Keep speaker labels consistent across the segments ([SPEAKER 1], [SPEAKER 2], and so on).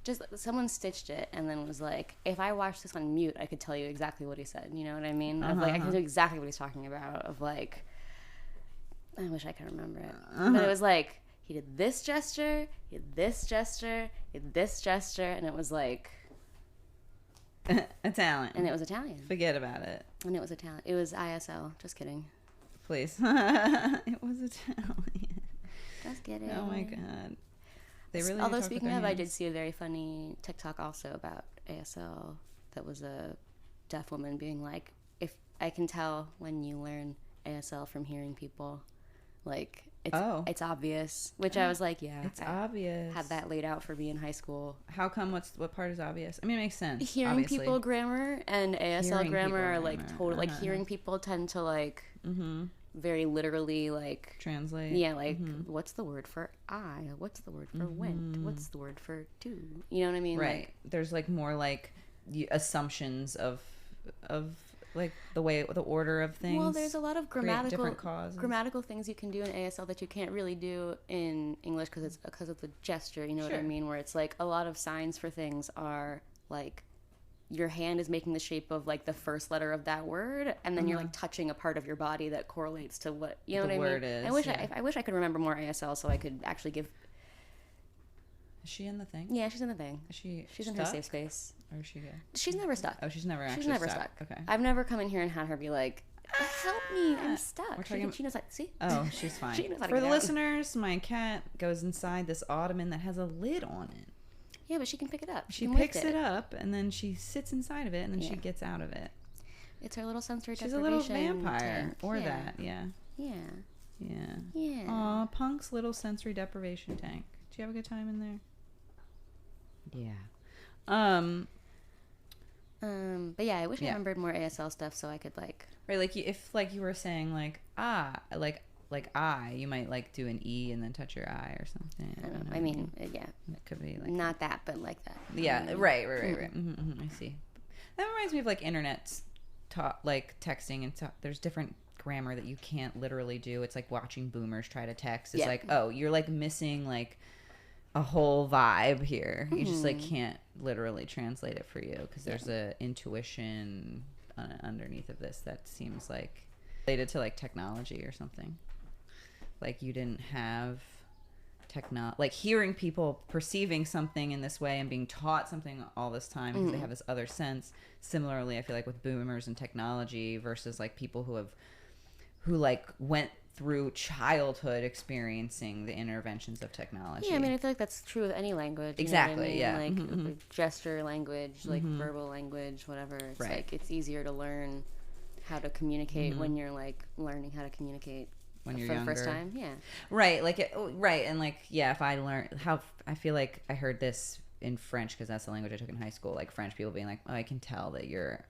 [SPEAKER 1] just someone stitched it and then was like, if I watched this on mute, I could tell you exactly what he said. You know what I mean? Of like, I could know exactly what he's talking about. Of like, I wish I could remember it, but it was like he did this gesture, he did this gesture, he did this gesture, and it was like
[SPEAKER 2] Italian.
[SPEAKER 1] And it was Italian.
[SPEAKER 2] Forget about it.
[SPEAKER 1] And it was Italian. It was ISL. Just kidding.
[SPEAKER 2] Please. It was Italian.
[SPEAKER 1] Just kidding.
[SPEAKER 2] Oh my god. They really.
[SPEAKER 1] Although speaking of, I did see a very funny TikTok also about ASL. That was a deaf woman being like, "If I can tell when you learn ASL from hearing people, like it's obvious." Which I was like, "Yeah,
[SPEAKER 2] it's obvious."
[SPEAKER 1] Had that laid out for me in high school.
[SPEAKER 2] How come? What part is obvious? I mean, it makes sense.
[SPEAKER 1] Hearing
[SPEAKER 2] obviously.
[SPEAKER 1] people grammar and ASL
[SPEAKER 2] Hearing
[SPEAKER 1] grammar are
[SPEAKER 2] people
[SPEAKER 1] like
[SPEAKER 2] grammar.
[SPEAKER 1] total. Like hearing people tend to like. Very literally like
[SPEAKER 2] translate.
[SPEAKER 1] Yeah, like what's the word for I? What's the word for went? What's the word for do? You know what I mean?
[SPEAKER 2] Right.
[SPEAKER 1] Like,
[SPEAKER 2] there's like more like assumptions of like the order of things.
[SPEAKER 1] Well, there's a lot of grammatical things you can do in ASL that you can't really do in English because of the gesture. You know what I mean? Where it's like a lot of signs for things are like your hand is making the shape of like the first letter of that word, and then you're like touching a part of your body that correlates to what you know
[SPEAKER 2] the
[SPEAKER 1] what I
[SPEAKER 2] word
[SPEAKER 1] mean.
[SPEAKER 2] Is,
[SPEAKER 1] I wish I could remember more ASL so I could actually give.
[SPEAKER 2] Is she in the thing?
[SPEAKER 1] Yeah, she's in the thing.
[SPEAKER 2] She's
[SPEAKER 1] in
[SPEAKER 2] stuck?
[SPEAKER 1] her safe space.
[SPEAKER 2] Or is she good?
[SPEAKER 1] She's never stuck.
[SPEAKER 2] Oh, she's never stuck. Okay.
[SPEAKER 1] I've never come in here and had her be like, "Help me, I'm stuck." She knows that. See?
[SPEAKER 2] Oh, she's fine.
[SPEAKER 1] She knows how to
[SPEAKER 2] For
[SPEAKER 1] get
[SPEAKER 2] the
[SPEAKER 1] out.
[SPEAKER 2] listeners, my cat goes inside this ottoman that has a lid on it.
[SPEAKER 1] Yeah, but she can pick it up.
[SPEAKER 2] She picks it up, and then she sits inside of it, and then she gets out of it.
[SPEAKER 1] It's her little sensory
[SPEAKER 2] She's
[SPEAKER 1] deprivation.
[SPEAKER 2] She's a little vampire.
[SPEAKER 1] Tank.
[SPEAKER 2] Or that, yeah.
[SPEAKER 1] Yeah.
[SPEAKER 2] Yeah.
[SPEAKER 1] Yeah.
[SPEAKER 2] Aw, Punk's little sensory deprivation tank. Did you have a good time in there? Yeah.
[SPEAKER 1] But yeah, I wish I remembered more ASL stuff so I could like.
[SPEAKER 2] Right, like if like you were saying like like I, you might like do an E and then touch your eye or something.
[SPEAKER 1] I don't know. I mean, yeah.
[SPEAKER 2] It could be like
[SPEAKER 1] not that, but like that.
[SPEAKER 2] Yeah, right. I see. That reminds me of like internet like texting and stuff. There's different grammar that you can't literally do. It's like watching boomers try to text. It's like, oh, you're like missing like a whole vibe here. You just like can't literally translate it for you because there's a intuition underneath of this that seems like related to like technology or something. Like you didn't have like hearing people perceiving something in this way and being taught something all this time because they have this other sense. Similarly, I feel like with boomers and technology versus like people who like went through childhood experiencing the interventions of technology.
[SPEAKER 1] Yeah, I mean, I feel like that's true with any language.
[SPEAKER 2] Exactly,
[SPEAKER 1] I mean? Like gesture language, like verbal language, whatever. It's like it's easier to learn how to communicate when you're like learning how to communicate
[SPEAKER 2] when you're
[SPEAKER 1] for
[SPEAKER 2] younger.
[SPEAKER 1] The first time. Yeah.
[SPEAKER 2] Right, like and like if I learned how I feel like I heard this in French because that's the language I took in high school. Like French people being like, "Oh, I can tell that you're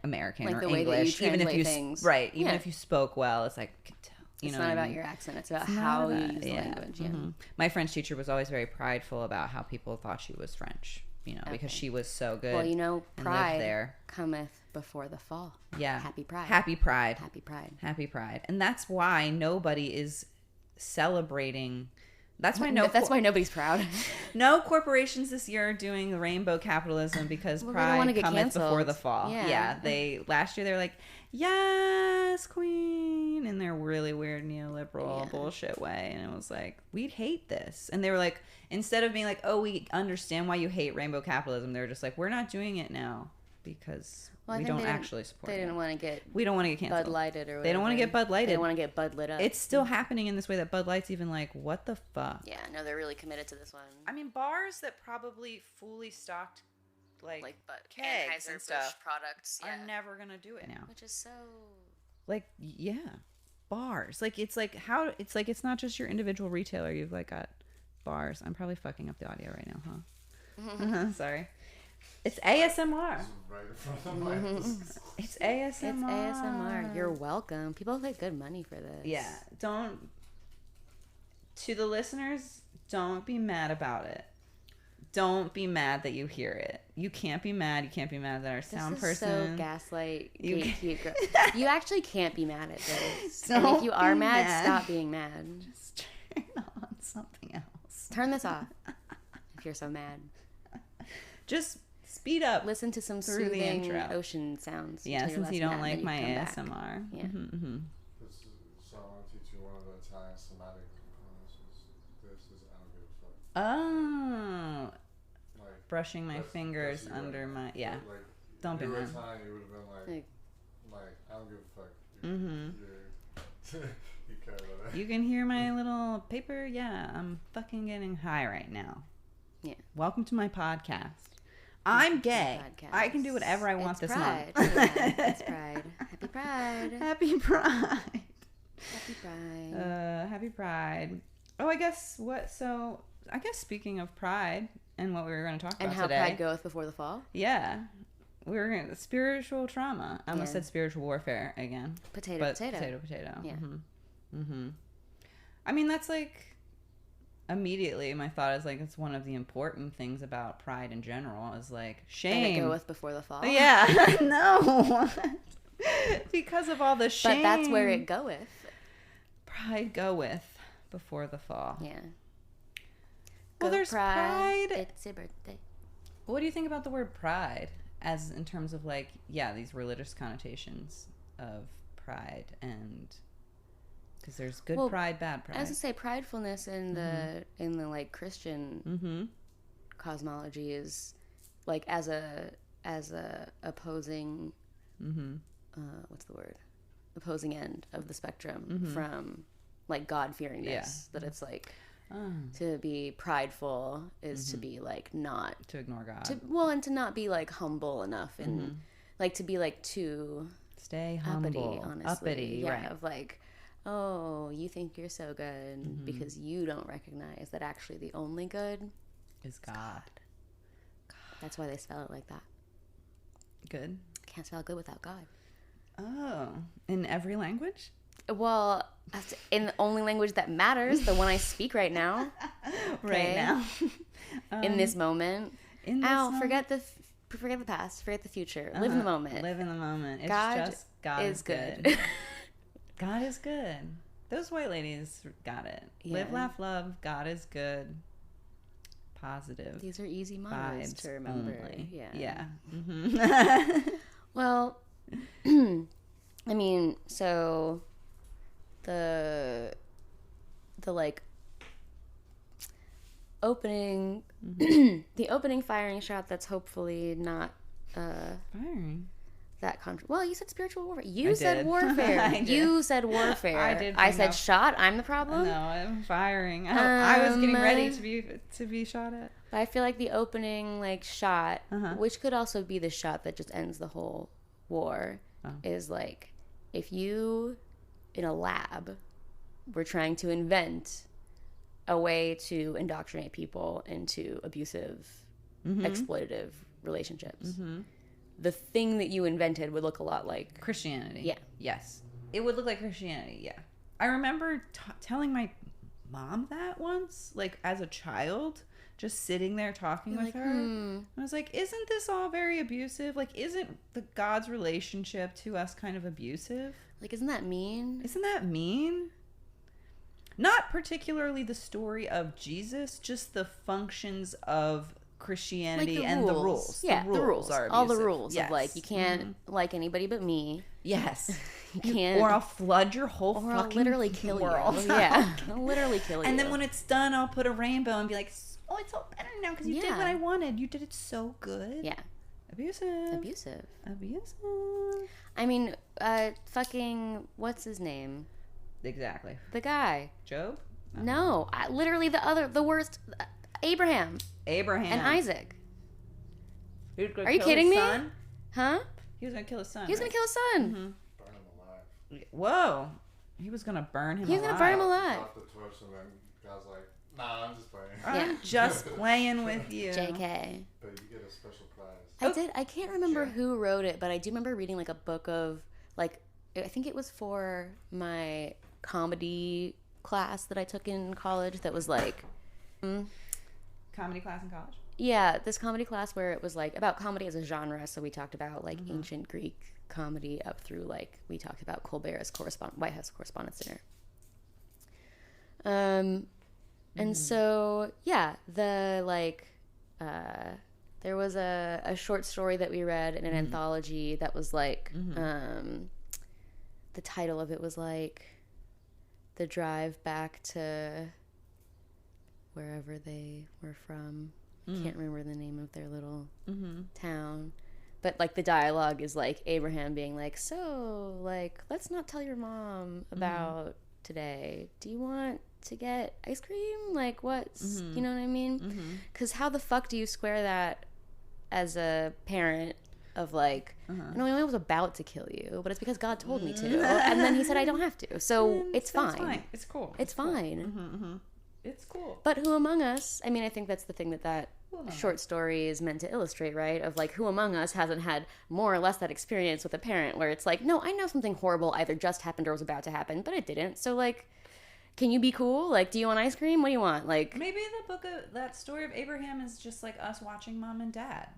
[SPEAKER 2] American
[SPEAKER 1] like
[SPEAKER 2] or
[SPEAKER 1] the way
[SPEAKER 2] English,"
[SPEAKER 1] that you
[SPEAKER 2] even if you
[SPEAKER 1] things.
[SPEAKER 2] even if you spoke well. It's like I can tell.
[SPEAKER 1] It's not about your accent. It's about how you use the language. Yeah.
[SPEAKER 2] My French teacher was always very prideful about how people thought she was French. You know, because she was so good.
[SPEAKER 1] Well, you know, pride cometh before the fall.
[SPEAKER 2] Yeah.
[SPEAKER 1] Happy pride.
[SPEAKER 2] Happy pride.
[SPEAKER 1] Happy pride.
[SPEAKER 2] Happy pride. And that's why nobody is celebrating. That's why
[SPEAKER 1] nobody's proud.
[SPEAKER 2] No corporations this year are doing the rainbow capitalism because pride cometh before the fall. Yeah. Last year they were like, "Yes, queen," in their really weird neoliberal bullshit way, and it was like, we'd hate this. And they were like, instead of being like, "Oh, we understand why you hate rainbow capitalism," they were just like, "We're not doing it now because we don't actually support it."
[SPEAKER 1] They didn't want to get.
[SPEAKER 2] We don't want to get canceled.
[SPEAKER 1] Bud Lighted or whatever.
[SPEAKER 2] They don't want to get Bud Lighted.
[SPEAKER 1] They don't want to get Bud lit up.
[SPEAKER 2] It's still happening in this way that Bud Light's even like, what the fuck?
[SPEAKER 1] Yeah, no, they're really committed to this one.
[SPEAKER 2] I mean, bars that probably fully stocked like
[SPEAKER 1] kegs and stuff
[SPEAKER 2] products are never gonna do it now.
[SPEAKER 1] Which is so
[SPEAKER 2] like bars. Like it's like it's not just your individual retailer. You've like got bars. I'm probably fucking up the audio right now, huh? Sorry. It's ASMR. It's ASMR.
[SPEAKER 1] It's ASMR. You're welcome. People pay good money for this.
[SPEAKER 2] Yeah. To the listeners, don't be mad about it. Don't be mad that you hear it. You can't be mad. You can't be mad that our sound person.
[SPEAKER 1] So gaslight. You actually can't be mad at this.
[SPEAKER 2] Don't
[SPEAKER 1] and if you are
[SPEAKER 2] mad,
[SPEAKER 1] stop being mad.
[SPEAKER 2] Just turn on something else.
[SPEAKER 1] Turn this off. If you're so mad.
[SPEAKER 2] Just speed up.
[SPEAKER 1] Listen to some soothing ocean sounds.
[SPEAKER 2] Yeah, since you don't like my ASMR.
[SPEAKER 1] Yeah.
[SPEAKER 3] So I want to teach you one of the Italian somatic components. This is I don't give a fuck.
[SPEAKER 2] Oh.
[SPEAKER 3] Like,
[SPEAKER 2] brushing my fingers under my
[SPEAKER 3] Like,
[SPEAKER 2] don't be
[SPEAKER 3] mad.
[SPEAKER 2] mad.
[SPEAKER 3] Italian, you would have been like I don't give a fuck. You care about that.
[SPEAKER 2] You can hear my little paper. Yeah, I'm fucking getting high right now.
[SPEAKER 1] Yeah.
[SPEAKER 2] Welcome to my podcast. I'm gay. I can do whatever I want this month.
[SPEAKER 1] It's Pride. Happy Pride.
[SPEAKER 2] Happy Pride.
[SPEAKER 1] Happy Pride.
[SPEAKER 2] Happy Pride. Oh, I guess speaking of Pride and what we were going to talk about
[SPEAKER 1] and how
[SPEAKER 2] today.
[SPEAKER 1] Pride goeth before the fall.
[SPEAKER 2] Yeah. We were going to spiritual trauma. I almost said spiritual warfare again.
[SPEAKER 1] Potato.
[SPEAKER 2] Yeah.
[SPEAKER 1] Mm-hmm.
[SPEAKER 2] I mean, that's like immediately my thought is like it's one of the important things about Pride in general is like shame.
[SPEAKER 1] And it goeth before the fall.
[SPEAKER 2] Yeah. No. Because of all the shame.
[SPEAKER 1] But that's where it goeth.
[SPEAKER 2] Pride goeth before the fall.
[SPEAKER 1] Yeah.
[SPEAKER 2] Well, there's pride.
[SPEAKER 1] It's your birthday.
[SPEAKER 2] What do you think about the word pride as in terms of like, these religious connotations of pride and because there's good pride, bad pride.
[SPEAKER 1] I was to say pridefulness in the like Christian cosmology is like as a opposing what's the word? Opposing end of the spectrum from like God-fearingness. Yeah. That it's like to be prideful is to be like not
[SPEAKER 2] to ignore God.
[SPEAKER 1] And to not be like humble enough and like to be like too
[SPEAKER 2] stay humble,
[SPEAKER 1] uppity, honestly.
[SPEAKER 2] Uppity,
[SPEAKER 1] yeah,
[SPEAKER 2] right?
[SPEAKER 1] Of like, oh, you think you're so good because you don't recognize that actually the only good
[SPEAKER 2] is God.
[SPEAKER 1] That's why they spell it like that.
[SPEAKER 2] Good.
[SPEAKER 1] Can't spell good without God.
[SPEAKER 2] Oh, in every language?
[SPEAKER 1] Well, in the only language that matters, the one I speak right now.
[SPEAKER 2] Right now.
[SPEAKER 1] In this moment. Forget the past, forget the future. Live in the moment.
[SPEAKER 2] Live in the moment. It's
[SPEAKER 1] God
[SPEAKER 2] just God is good. God is good. Those white ladies got it. Yeah. Live, laugh, love. God is good. Positive.
[SPEAKER 1] These are easy mottos to remember.
[SPEAKER 2] Only.
[SPEAKER 1] Yeah.
[SPEAKER 2] Yeah.
[SPEAKER 1] Well, I mean, so the like opening the opening firing shot that's hopefully not
[SPEAKER 2] firing
[SPEAKER 1] that well, you said spiritual warfare. You said warfare. You said warfare. I did. I said shot. I'm the problem.
[SPEAKER 2] No, I'm firing. I was getting ready to be shot at.
[SPEAKER 1] But I feel like the opening like shot, which could also be the shot that just ends the whole war, is like if you in a lab were trying to invent a way to indoctrinate people into abusive, exploitative relationships. The thing that you invented would look a lot like
[SPEAKER 2] Christianity.
[SPEAKER 1] Yeah.
[SPEAKER 2] Yes. It would look like Christianity, yeah. I remember telling my mom that once, like as a child, just sitting there talking with her. I was like, isn't this all very abusive? Like, isn't the God's relationship to us kind of abusive?
[SPEAKER 1] Like, isn't that mean?
[SPEAKER 2] Isn't that mean? Not particularly the story of Jesus, just the functions of Christianity like the rules.
[SPEAKER 1] Yeah,
[SPEAKER 2] the rules are abusive.
[SPEAKER 1] All the rules of like you can't like anybody but me.
[SPEAKER 2] Yes.
[SPEAKER 1] You can't,
[SPEAKER 2] or I'll flood your whole fucking
[SPEAKER 1] I'll literally kill
[SPEAKER 2] world.
[SPEAKER 1] You. Yeah, I'll literally kill you.
[SPEAKER 2] And then when it's done, I'll put a rainbow and be like, "Oh, it's all better now because you did what I wanted. You did it so good."
[SPEAKER 1] Yeah.
[SPEAKER 2] Abusive.
[SPEAKER 1] I mean, fucking what's his name?
[SPEAKER 2] Exactly.
[SPEAKER 1] The guy.
[SPEAKER 2] Job?
[SPEAKER 1] No, literally the worst. Abraham and Isaac. Are you kidding me?
[SPEAKER 2] Son?
[SPEAKER 1] Huh?
[SPEAKER 2] He was gonna kill his son.
[SPEAKER 1] He was gonna kill his son.
[SPEAKER 3] Burn him alive.
[SPEAKER 2] Whoa! He was gonna burn him alive.
[SPEAKER 1] He was gonna burn him alive.
[SPEAKER 3] Off the torch and then God's like, "Nah, I'm just playing."
[SPEAKER 2] I'm just playing with you.
[SPEAKER 1] JK.
[SPEAKER 3] But you get a special prize.
[SPEAKER 1] I can't remember who wrote it, but I do remember reading like a book of like I think it was for my comedy class that I took in college. That was like.
[SPEAKER 2] Comedy class in college?
[SPEAKER 1] Yeah, this comedy class where it was like about comedy as a genre. So we talked about like ancient Greek comedy up through like we talked about Colbert's White House Correspondents' Dinner. And so yeah, the like There was a short story that we read in an anthology that was like, the title of it was like, The Drive Back to wherever they were from. Can't remember the name of their little town. But, like, the dialogue is, like, Abraham being like, so, like, let's not tell your mom about today. Do you want to get ice cream? Like, what's, you know what I mean? Because how the fuck do you square that as a parent of, like, no, I was about to kill you, but it's because God told me to. And then he said I don't have to. So it's fine.
[SPEAKER 2] It's cool.
[SPEAKER 1] It's fine.
[SPEAKER 2] It's cool.
[SPEAKER 1] But who among us, I mean, I think that's the thing that short story is meant to illustrate, right? Of like, who among us hasn't had more or less that experience with a parent where it's like, no, I know something horrible either just happened or was about to happen, but it didn't. So like, can you be cool? Like, do you want ice cream? What do you want? Like,
[SPEAKER 2] maybe the book of that story of Abraham is just like us watching Mom and Dad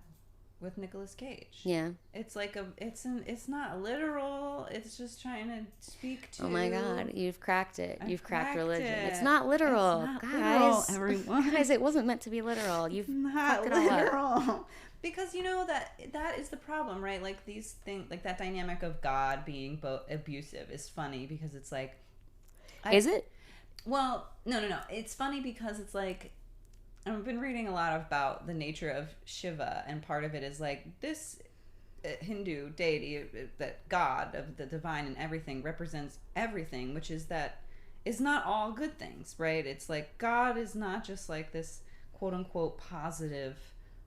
[SPEAKER 2] with Nicolas Cage.
[SPEAKER 1] Yeah.
[SPEAKER 2] It's like it's not literal. It's just trying to speak to.
[SPEAKER 1] Oh my God, you've cracked it. You've cracked religion. It's not literal,
[SPEAKER 2] it's not
[SPEAKER 1] guys.
[SPEAKER 2] Literal, everyone.
[SPEAKER 1] Guys, it wasn't meant to be literal. You've
[SPEAKER 2] not
[SPEAKER 1] fucked it
[SPEAKER 2] literal.
[SPEAKER 1] all up.
[SPEAKER 2] Because you know that is the problem, right? Like these things, like that dynamic of God being both abusive is funny because it's like.
[SPEAKER 1] Is it?
[SPEAKER 2] Well, no. It's funny because it's like. I've been reading a lot about the nature of Shiva, and part of it is like this Hindu deity, that God of the divine and everything represents everything, which is that is not all good things, right? It's like God is not just like this quote unquote positive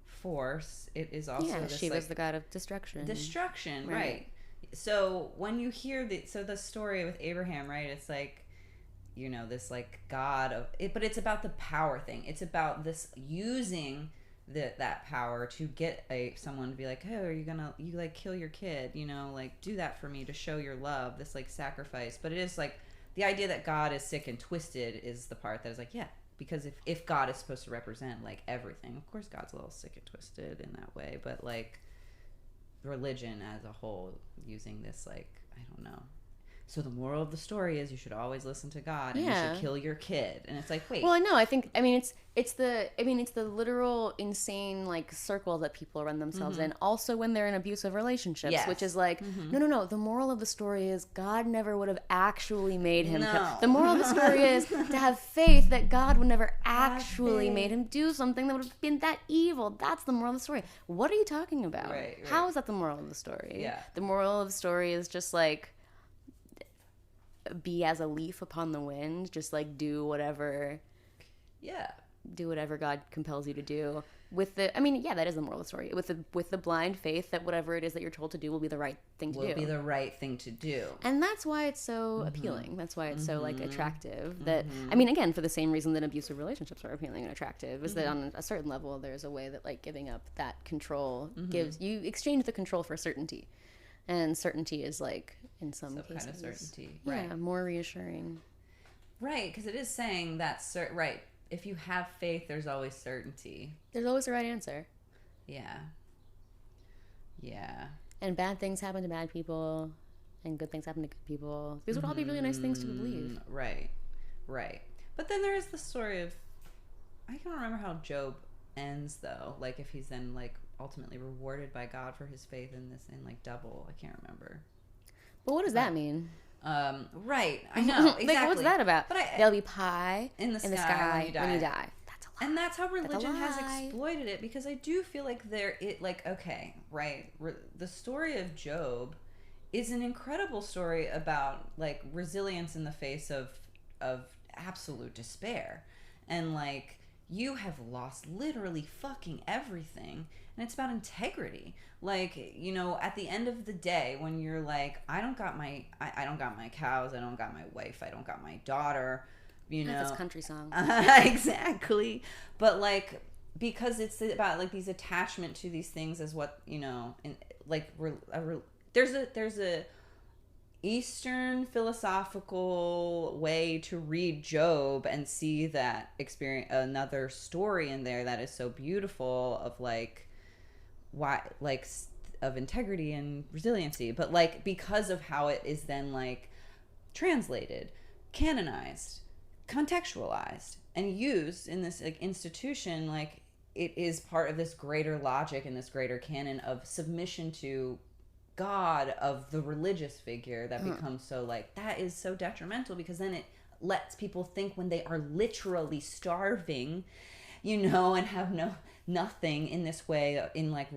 [SPEAKER 2] force. It is also this,
[SPEAKER 1] Shiva's
[SPEAKER 2] like,
[SPEAKER 1] the god of destruction.
[SPEAKER 2] Destruction, right? So when you hear the story with Abraham, right? It's like, you know, this like God of it, but it's about the power thing. It's about this using that power to get someone to be like, oh, are you like kill your kid, you know, like do that for me to show your love, this like sacrifice. But it is like the idea that God is sick and twisted is the part that is like, yeah, because if God is supposed to represent like everything, of course God's a little sick and twisted in that way, but like religion as a whole using this like, I don't know. So the moral of the story is you should always listen to God and you should kill your kid. And it's like, wait.
[SPEAKER 1] Well, no, it's the literal insane like circle that people run themselves in. Also when they're in abusive relationships, which is like, no. The moral of the story is God never would have actually made him kill. The moral of the story is to have faith that God would never actually made him do something that would have been that evil. That's the moral of the story. What are you talking about?
[SPEAKER 2] Right.
[SPEAKER 1] How is that the moral of the story?
[SPEAKER 2] Yeah.
[SPEAKER 1] The moral of the story is just like, be as a leaf upon the wind, just like do whatever God compels you to do with that is the moral of the story, with the blind faith that whatever it is that you're told to do will be the right thing to do. And that's why it's so appealing. That's why it's so like attractive. That I mean, again, for the same reason that abusive relationships are appealing and attractive, is that on a certain level there's a way that like giving up that control gives you exchange the control for certainty. And certainty is like, in some cases,
[SPEAKER 2] kind of certainty,
[SPEAKER 1] right? More reassuring,
[SPEAKER 2] right? Because it is saying that, right? If you have faith, there's always certainty.
[SPEAKER 1] There's always the right answer.
[SPEAKER 2] Yeah.
[SPEAKER 1] And bad things happen to bad people, and good things happen to good people. These would all be really nice things to believe.
[SPEAKER 2] Right. But then there is the story of, I can't remember how Job ends though. Like if he's then like ultimately rewarded by God for his faith in like double. I can't remember.
[SPEAKER 1] But what does that mean?
[SPEAKER 2] Right. I know. Exactly.
[SPEAKER 1] Like, what's that about? But there'll be pie
[SPEAKER 2] in the sky
[SPEAKER 1] when you die. That's a lie.
[SPEAKER 2] And that's how religion has exploited it, because I do feel like the story of Job is an incredible story about like resilience in the face of absolute despair. And like, you have lost literally fucking everything, and it's about integrity. Like, you know, at the end of the day, when you're like, I don't got my cows, I don't got my wife, I don't got my daughter, you know.
[SPEAKER 1] That's a country song.
[SPEAKER 2] Exactly. But like, because it's about like these attachment to these things as what, you know, and like there's a Eastern philosophical way to read Job and see that experience, another story in there that is so beautiful of like why, like of integrity and resiliency, but like because of how it is then like translated, canonized, contextualized, and used in this like institution, like it is part of this greater logic and this greater canon of submission to God, of the religious figure, that becomes so like, that is so detrimental, because then it lets people think when they are literally starving, you know, and have nothing in this way, in like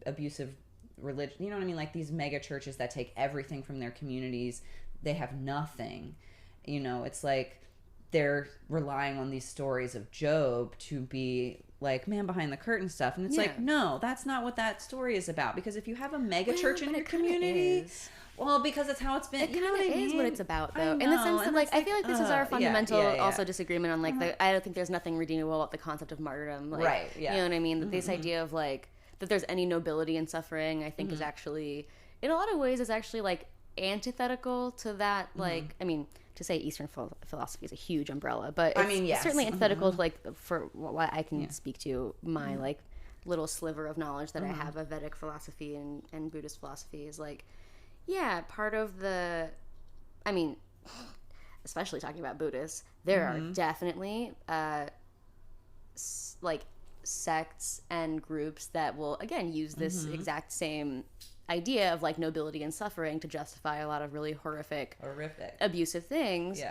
[SPEAKER 2] abusive religion, you know what I mean? Like these mega churches that take everything from their communities, they have nothing, you know. It's like they're relying on these stories of Job to be like man behind the curtain stuff, and it's like, no, that's not what that story is about. Because if you have a mega church in your community, well, because it's how it's been.
[SPEAKER 1] It kind of is what it's about, though, in the sense that like I feel like this is our fundamental also disagreement on like I don't think there's nothing redeemable about the concept of martyrdom, like, right? Yeah, you know what I mean. That this idea of like that there's any nobility in suffering, I think is actually, in a lot of ways, is actually like antithetical to that. Like, I mean, to say Eastern philosophy is a huge umbrella, but it's certainly antithetical to like, for what I can speak to, my like little sliver of knowledge that I have of Vedic philosophy and Buddhist philosophy is like, part of the, I mean, especially talking about Buddhists, there are definitely like sects and groups that will again use this exact same idea of like nobility and suffering to justify a lot of really horrific abusive things.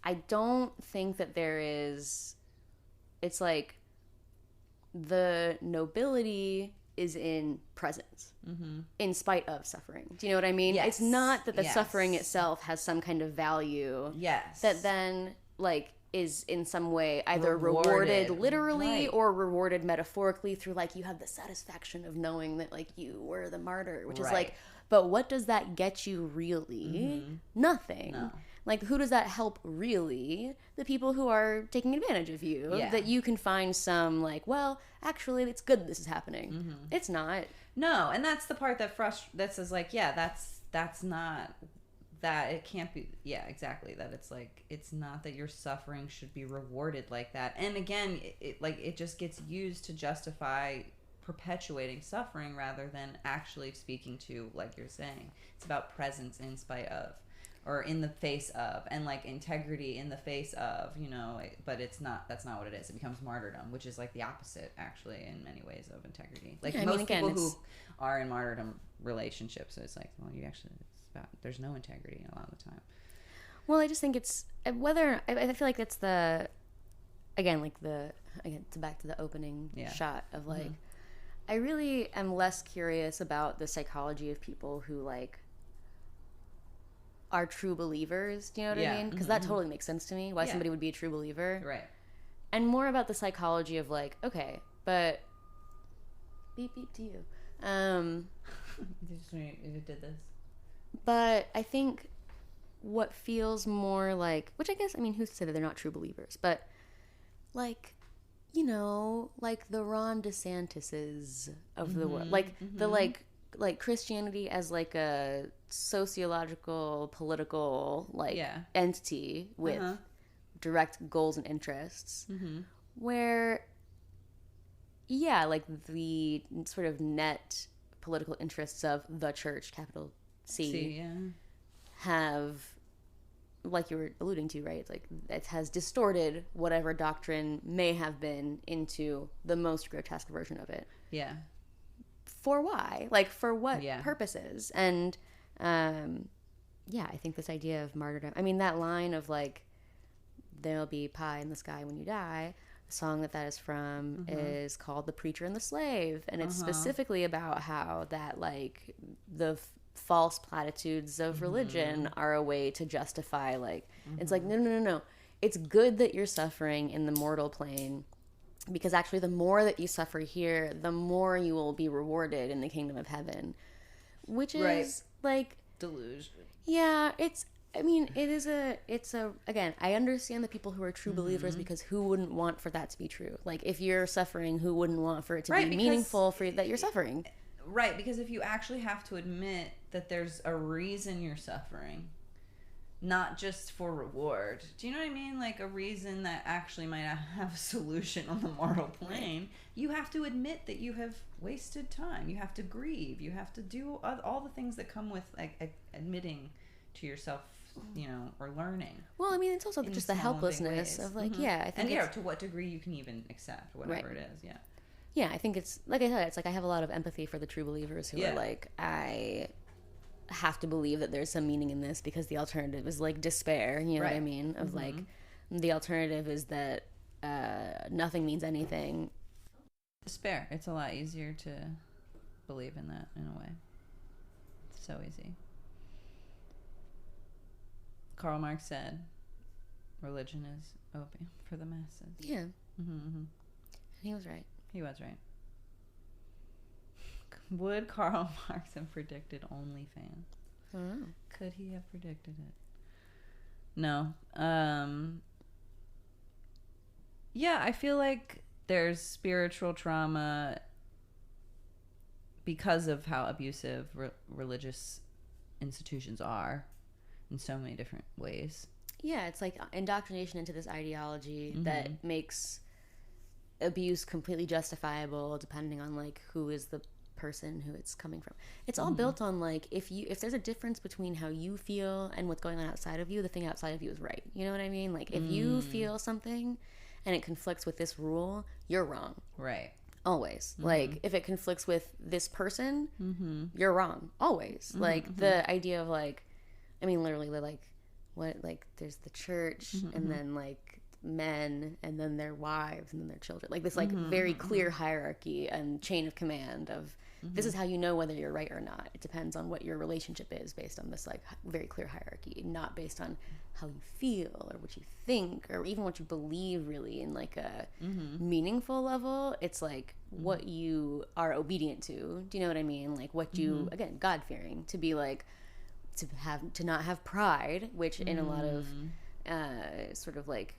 [SPEAKER 1] I don't think that there is, it's like the nobility is in presence in spite of suffering. Do you know what I mean? It's not that the suffering itself has some kind of value that then like is in some way either rewarded literally or rewarded metaphorically through like you have the satisfaction of knowing that like you were the martyr, which is like, but what does that get you really? Nothing. No. Like, who does that help really? The people who are taking advantage of you. That you can find some like, well, actually it's good that this is happening. It's not.
[SPEAKER 2] No, and that's the part that that says like, that's not, that it can't be, exactly, that it's like, it's not that your suffering should be rewarded like that. And again, it just gets used to justify perpetuating suffering rather than actually speaking to, like you're saying, it's about presence in spite of, or in the face of, and like integrity in the face of, you know. But that's not what it is. It becomes martyrdom, which is like the opposite actually in many ways of integrity. Like most people who are in martyrdom relationships, it's like, well, there's no integrity a lot of the time.
[SPEAKER 1] Well, I just think it's whether I feel like it's the it's back to the opening shot of like, I really am less curious about the psychology of people who like are true believers. Do you know what I mean? Because that totally makes sense to me. Why somebody would be a true believer,
[SPEAKER 2] right? And
[SPEAKER 1] more about the psychology of like, okay, but beep beep to you.
[SPEAKER 2] It did this.
[SPEAKER 1] But I think what feels more like, which I guess, I mean, who's to say that they're not true believers, but like, you know, like the Ron DeSantis's of the world, like the like Christianity as like a sociological, political like entity with direct goals and interests, where like the sort of net political interests of the church, capital C, have, like you were alluding to, right? It's like it has distorted whatever doctrine may have been into the most grotesque version of it. For why? Like, for what purposes? And I think this idea of martyrdom, I mean, that line of like, there'll be pie in the sky when you die, the song that is from is called The Preacher and the Slave, and it's specifically about how that like the false platitudes of religion are a way to justify like, it's like, no, it's good that you're suffering in the mortal plane, because actually the more that you suffer here, the more you will be rewarded in the kingdom of heaven, which is like
[SPEAKER 2] delusion.
[SPEAKER 1] It's again, I understand the people who are true believers, because who wouldn't want for that to be true? Like, if you're suffering, who wouldn't want for it to be meaningful for that you're suffering?
[SPEAKER 2] Right, because if you actually have to admit that there's a reason you're suffering, not just for reward. Do you know what I mean? Like a reason that actually might have a solution on the mortal plane. You have to admit that you have wasted time. You have to grieve. You have to do all the things that come with like admitting to yourself, you know, or learning.
[SPEAKER 1] Well, I mean, it's also just the helplessness of like, I think
[SPEAKER 2] and to what degree you can even accept whatever it is.
[SPEAKER 1] Yeah, I think it's like I said, it's like I have a lot of empathy for the true believers who are like, I have to believe that there's some meaning in this because the alternative is like despair. You know what I mean? Of like, the alternative is that nothing means anything.
[SPEAKER 2] Despair. It's a lot easier to believe in that in a way. It's so easy. Karl Marx said, religion is opium for the masses.
[SPEAKER 1] Yeah. He was right.
[SPEAKER 2] He was right. Would Karl Marx have predicted OnlyFans?
[SPEAKER 1] I don't know.
[SPEAKER 2] Could he have predicted it? No. Yeah, I feel like there's spiritual trauma because of how abusive religious institutions are in so many different ways.
[SPEAKER 1] Yeah, it's like indoctrination into this ideology that makes abuse completely justifiable depending on like who is the person who it's coming from. It's all built on like if there's a difference between how you feel and what's going on outside of you, the thing outside of you is right. You know what I mean? Like if you feel something and it conflicts with this rule, you're wrong.
[SPEAKER 2] Right.
[SPEAKER 1] Always. Like if it conflicts with this person, you're wrong. Always. Like the idea of like, I mean literally like what, like there's the church and then like men and then their wives and then their children, like this like very clear hierarchy and chain of command of this is how you know whether you're right or not. It depends on what your relationship is based on this like very clear hierarchy, not based on how you feel or what you think or even what you believe really in like a meaningful level. It's like what you are obedient to. Do you know what I mean? Like what you again, God-fearing, to be like to not have pride, which in a lot of sort of like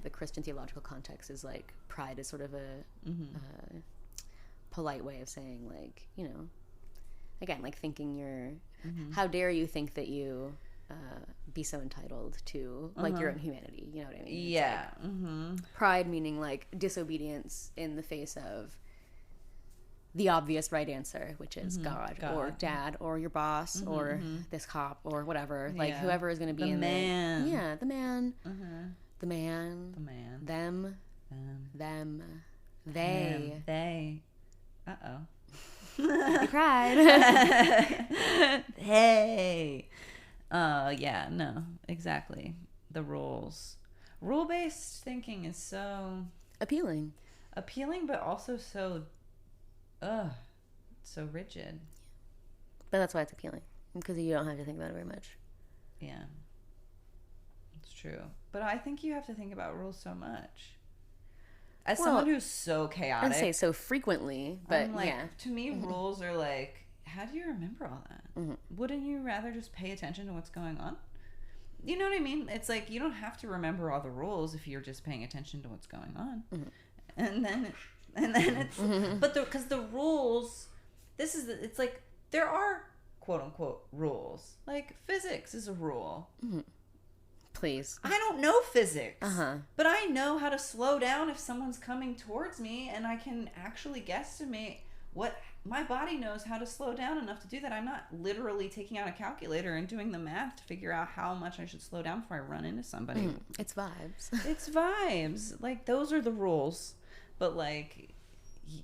[SPEAKER 1] the Christian theological context is like pride is sort of a polite way of saying like, you know, again, like thinking you're how dare you think that you be so entitled to like your own humanity, you know what I mean?
[SPEAKER 2] Yeah.
[SPEAKER 1] Like, pride meaning like disobedience in the face of the obvious right answer, which is God or dad or your boss or this cop or whatever, like whoever is going to be
[SPEAKER 2] the
[SPEAKER 1] in
[SPEAKER 2] man.
[SPEAKER 1] the man, the man, them, they.
[SPEAKER 2] Uh-oh.
[SPEAKER 1] You cried.
[SPEAKER 2] Hey. Yeah, no, exactly. The rules. Rule-based thinking is so
[SPEAKER 1] appealing,
[SPEAKER 2] but also so so rigid.
[SPEAKER 1] But that's why it's appealing, because you don't have to think about it very much.
[SPEAKER 2] Yeah, it's true. But I think you have to think about rules so much. As someone who's so chaotic,
[SPEAKER 1] I'd say so frequently, but
[SPEAKER 2] to me, rules are like, how do you remember all that? Wouldn't you rather just pay attention to what's going on? You know what I mean? It's like you don't have to remember all the rules if you're just paying attention to what's going on, and then it's but because the rules, it's like there are quote unquote rules. Like physics is a rule.
[SPEAKER 1] Please.
[SPEAKER 2] I don't know physics, but I know how to slow down if someone's coming towards me, and I can actually guesstimate what my body knows how to slow down enough to do that. I'm not literally taking out a calculator and doing the math to figure out how much I should slow down before I run into somebody.
[SPEAKER 1] It's vibes.
[SPEAKER 2] It's vibes. Like those are the rules, but like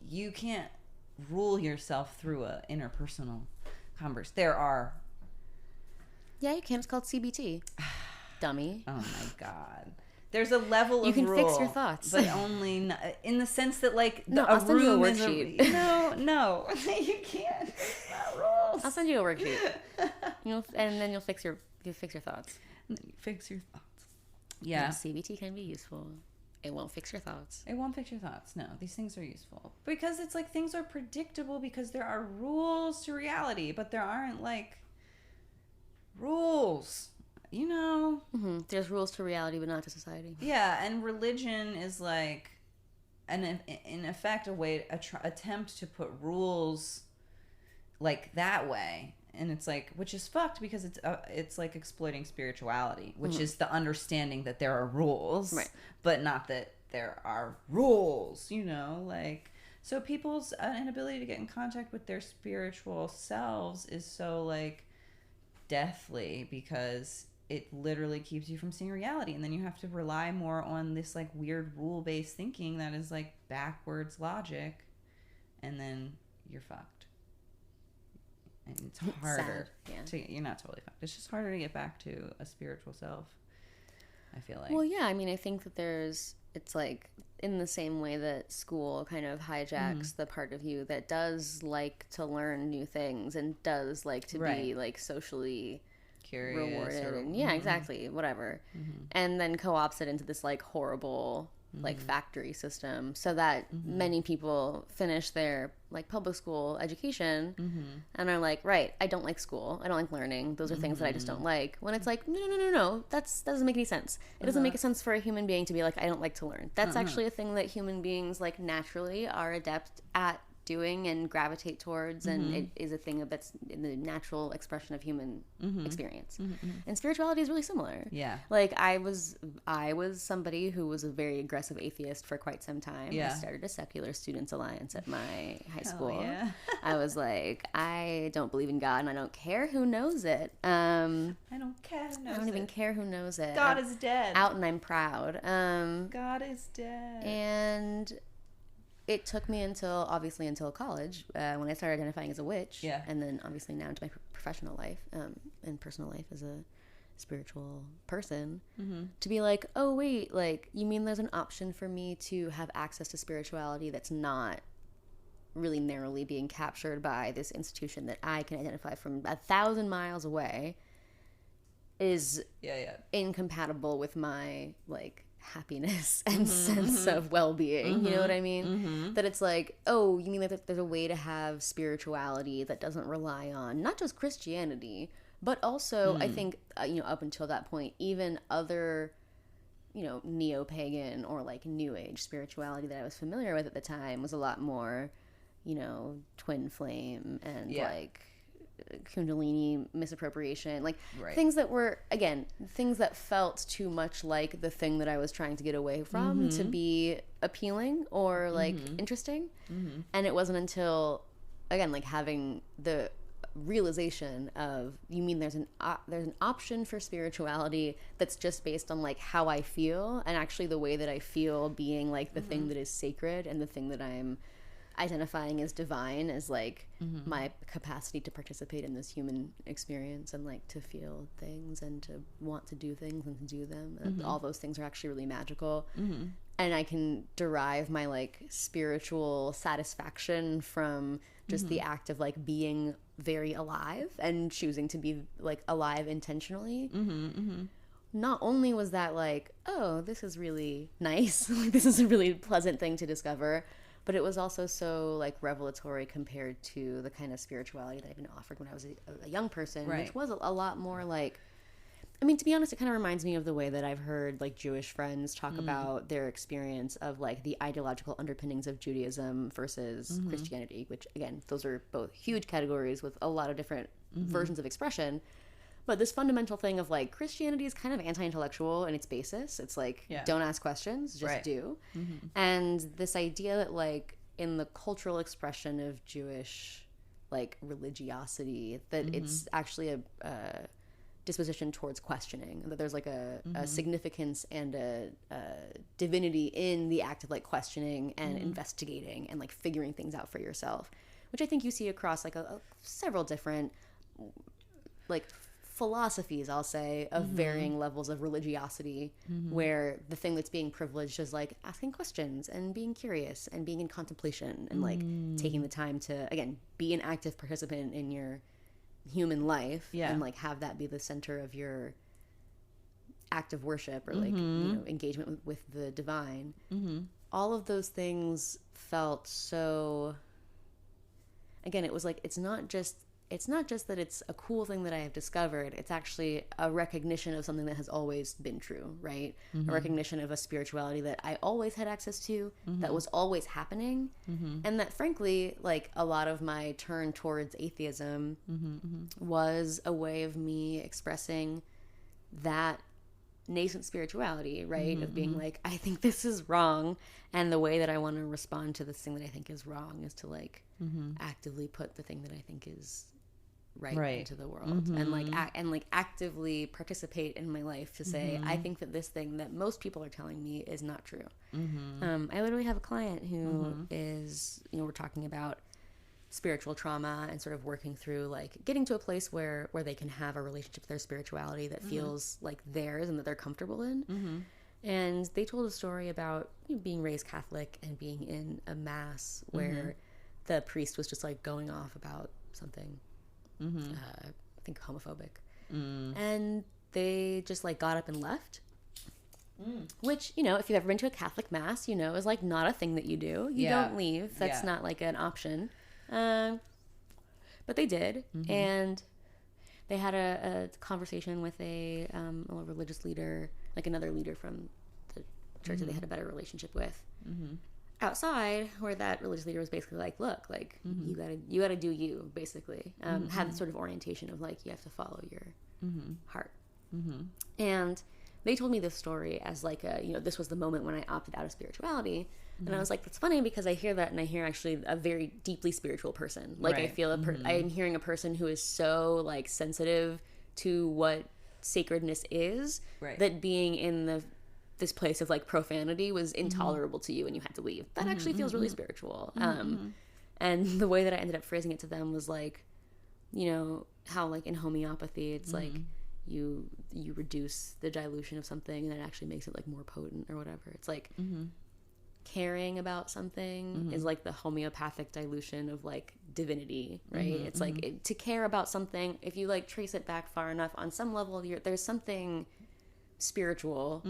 [SPEAKER 2] you can't rule yourself through a interpersonal converse. There are.
[SPEAKER 1] Yeah, you can. It's called CBT. Dummy.
[SPEAKER 2] Oh my God. There's a level
[SPEAKER 1] you
[SPEAKER 2] of
[SPEAKER 1] can
[SPEAKER 2] rule,
[SPEAKER 1] fix your thoughts,
[SPEAKER 2] but only in the sense that like
[SPEAKER 1] I'll send you a worksheet.
[SPEAKER 2] No, you can't. It's not rules.
[SPEAKER 1] I'll send you a worksheet. And then you'll fix your thoughts.
[SPEAKER 2] Fix your thoughts. Yeah.
[SPEAKER 1] And CBT can be useful. It won't fix your thoughts.
[SPEAKER 2] It won't fix your thoughts. No, these things are useful because it's like things are predictable because there are rules to reality, but there aren't like rules. You know,
[SPEAKER 1] there's rules to reality, but not to society.
[SPEAKER 2] Yeah, and religion is like, in effect, attempt to put rules like that way, and it's like, which is fucked because it's like exploiting spirituality, which is the understanding that there are rules,
[SPEAKER 1] right,
[SPEAKER 2] but not that there are rules. You know, like so people's inability to get in contact with their spiritual selves is so like deathly because it literally keeps you from seeing reality, and then you have to rely more on this like weird rule-based thinking that is like backwards logic and then you're fucked. And it's harder to, you're not totally fucked. It's just harder to get back to a spiritual self, I feel like.
[SPEAKER 1] Well, yeah, I mean, I think that it's like in the same way that school kind of hijacks the part of you that does like to learn new things and does like to be like socially
[SPEAKER 2] curious,
[SPEAKER 1] rewarded, and exactly, whatever, and then co-ops it into this like horrible like factory system, so that many people finish their like public school education and are like, right, I don't like school, I don't like learning, those are things that I just don't like, when it's like, no, that doesn't make any sense. It doesn't make sense for a human being to be like, I don't like to learn. That's actually a thing that human beings like naturally are adept at doing and gravitate towards, and it is a thing that's in the natural expression of human experience. And spirituality is really similar. Like I was somebody who was a very aggressive atheist for quite some time. I started a secular students alliance at my high school. I was like, I don't believe in God, and I don't care who knows it. I don't care who knows it. I don't even care who knows it.
[SPEAKER 2] God is dead.
[SPEAKER 1] Out, and I'm proud.
[SPEAKER 2] God is dead.
[SPEAKER 1] And it took me until college, when I started identifying as a witch, and then obviously now into my professional life and personal life as a spiritual person, to be like, oh wait, like, you mean there's an option for me to have access to spirituality that's not really narrowly being captured by this institution that I can identify from 1,000 miles away is incompatible with my like happiness and sense of well-being, you know what I mean? That it's like, oh, you mean that there's a way to have spirituality that doesn't rely on not just Christianity, but also I think up until that point, even other neo-pagan or like new age spirituality that I was familiar with at the time was a lot more twin flame and like Kundalini misappropriation, like things that were, again, things that felt too much like the thing that I was trying to get away from to be appealing or like interesting. And it wasn't until, again, like having the realization of, you mean there's an option for spirituality that's just based on like how I feel, and actually the way that I feel being like the thing that is sacred, and the thing that I'm identifying as divine as like my capacity to participate in this human experience and like to feel things and to want to do things and to do them, and all those things are actually really magical, and I can derive my like spiritual satisfaction from just the act of like being very alive and choosing to be like alive intentionally. Not only was that like, oh, this is really nice, like this is a really pleasant thing to discover, but it was also so like revelatory compared to the kind of spirituality that I've been offered when I was a young person, which was a lot more like, I mean, to be honest, it kind of reminds me of the way that I've heard like Jewish friends talk about their experience of like the ideological underpinnings of Judaism versus Christianity, which again, those are both huge categories with a lot of different versions of expression. But this fundamental thing of like Christianity is kind of anti-intellectual in its basis. It's like, don't ask questions, just do. And this idea that like in the cultural expression of Jewish like religiosity, that it's actually a disposition towards questioning, that there's like a significance and a divinity in the act of like questioning and investigating and like figuring things out for yourself, which I think you see across like several different like philosophies, I'll say, of varying levels of religiosity, where the thing that's being privileged is like asking questions and being curious and being in contemplation and like taking the time to, again, be an active participant in your human life and like have that be the center of your act of worship or like engagement with the divine. All of those things felt so, again, it was like, it's not just that it's a cool thing that I have discovered. It's actually a recognition of something that has always been true, right? A recognition of a spirituality that I always had access to, that was always happening, and that frankly, like a lot of my turn towards atheism was a way of me expressing that nascent spirituality, right? Of being like, I think this is wrong, and the way that I want to respond to this thing that I think is wrong is to like actively put the thing that I think is right into the world, and like actively participate in my life to say, I think that this thing that most people are telling me is not true. I literally have a client who is, we're talking about spiritual trauma and sort of working through like getting to a place where they can have a relationship with their spirituality that feels like theirs and that they're comfortable in. And they told a story about being raised Catholic and being in a mass where the priest was just like going off about something, I think homophobic. And they just like got up and left. Which, if you've ever been to a Catholic mass, is like not a thing that you do. You don't leave. That's not like an option. But they did. And they had a conversation with a religious leader, like another leader from the church that they had a better relationship with. Outside, where that religious leader was basically like, look, like you gotta do you, basically. Have the sort of orientation of like you have to follow your heart. And they told me this story as like this was the moment when I opted out of spirituality. And I was like, that's funny because I hear that and I hear actually a very deeply spiritual person. Like I feel I'm hearing a person who is so like sensitive to what sacredness is that being in this place of like profanity was intolerable to you and you had to leave. That actually feels really spiritual. And the way that I ended up phrasing it to them was like, how like in homeopathy, it's like you reduce the dilution of something and it actually makes it like more potent or whatever. It's like caring about something is like the homeopathic dilution of like divinity, right? It's like to care about something, if you like trace it back far enough, on some level there's something spiritual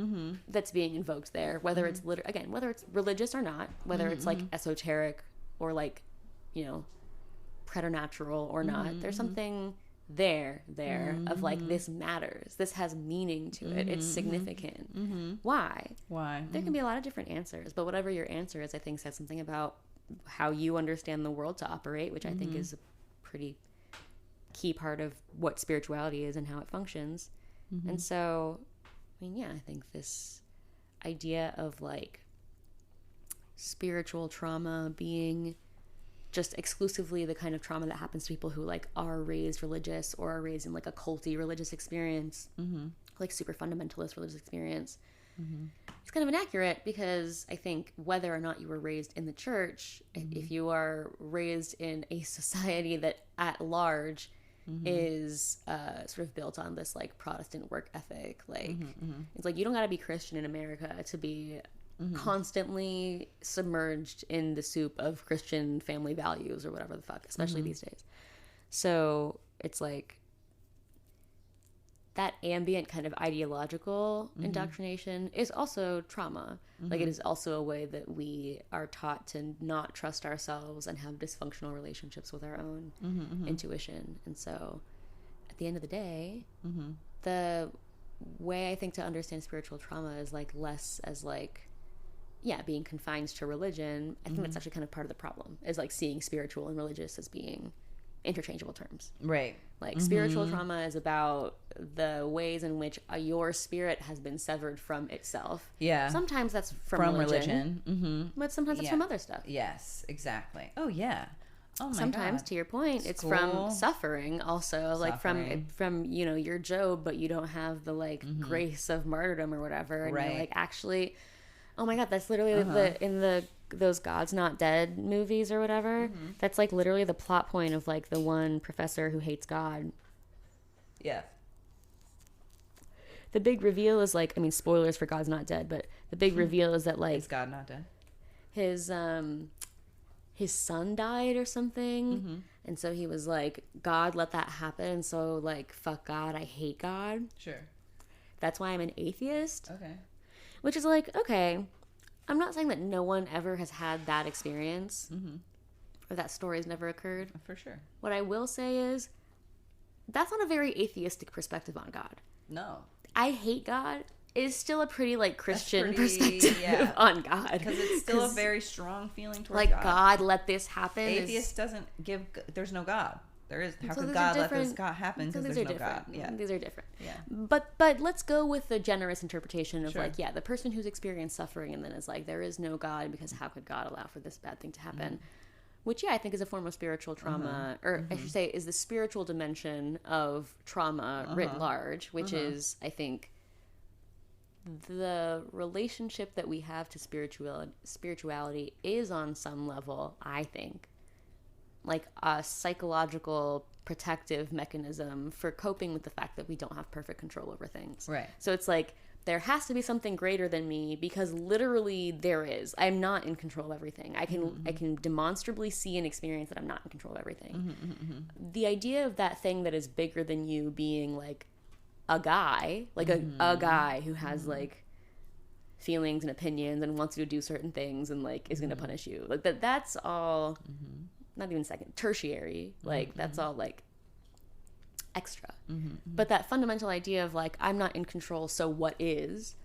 [SPEAKER 1] that's being invoked there, whether it's whether it's religious or not, whether it's like esoteric or like preternatural or not. There's something there of like, this matters, this has meaning to it, it's significant. Why there can be a lot of different answers, but whatever your answer is, I think says something about how you understand the world to operate, which I think is a pretty key part of what spirituality is and how it functions. And so I think this idea of like spiritual trauma being just exclusively the kind of trauma that happens to people who like are raised religious or are raised in like a culty religious experience, like super fundamentalist religious experience. It's kind of inaccurate because I think whether or not you were raised in the church, if you are raised in a society that at large is sort of built on this like Protestant work ethic, like it's like you don't got to be Christian in America to be constantly submerged in the soup of Christian family values or whatever the fuck, especially these days. So it's like that ambient kind of ideological indoctrination is also trauma. Like it is also a way that we are taught to not trust ourselves and have dysfunctional relationships with our own intuition. And so at the end of the day, the way I think to understand spiritual trauma is like less as like, being confined to religion. I think that's actually kind of part of the problem, is like seeing spiritual and religious as being interchangeable terms. Right. Like spiritual trauma is about the ways in which your spirit has been severed from itself. Yeah. Sometimes that's from religion. But sometimes it's from other stuff.
[SPEAKER 2] Yes, exactly. Oh, yeah. Oh my
[SPEAKER 1] Sometimes,
[SPEAKER 2] God.
[SPEAKER 1] To your point, it's from suffering also, like from your Job, but you don't have the like grace of martyrdom or whatever. And you're like, actually, oh my God, that's literally in those God's Not Dead movies or whatever. That's like literally the plot point of like the one professor who hates God. Yeah. The big reveal is like, I mean, spoilers for God's Not Dead, but the big reveal is that like,
[SPEAKER 2] is God not dead?
[SPEAKER 1] His son died or something. And so he was like, God let that happen. So like, fuck God, I hate God. Sure. That's why I'm an atheist. Okay. Which is like, okay, I'm not saying that no one ever has had that experience or that story has never occurred.
[SPEAKER 2] For sure.
[SPEAKER 1] What I will say is that's not a very atheistic perspective on God. No. I hate God is still a pretty like Christian perspective on God.
[SPEAKER 2] Because it's still a very strong feeling towards
[SPEAKER 1] like God let this happen.
[SPEAKER 2] Atheist doesn't give, there's no God. There is, how could God let this happen because there's no God?
[SPEAKER 1] Yeah. These are different. Yeah. But let's go with the generous interpretation of like, the person who's experienced suffering and then is like, there is no God because how could God allow for this bad thing to happen? which, yeah, I think is a form of spiritual trauma, or I should say is the spiritual dimension of trauma writ large, which is, I think, the relationship that we have to spirituality is on some level, I think, like a psychological protective mechanism for coping with the fact that we don't have perfect control over things.
[SPEAKER 2] Right.
[SPEAKER 1] So it's like, there has to be something greater than me, because literally there is. I'm not in control of everything. I can demonstrably see and experience that I'm not in control of everything. The idea of that thing that is bigger than you being like a guy, like a guy who has like feelings and opinions and wants you to do certain things and like is going to punish you. Like that's all not even tertiary. Like that's all like extra. But that fundamental idea of like, I'm not in control, so what is,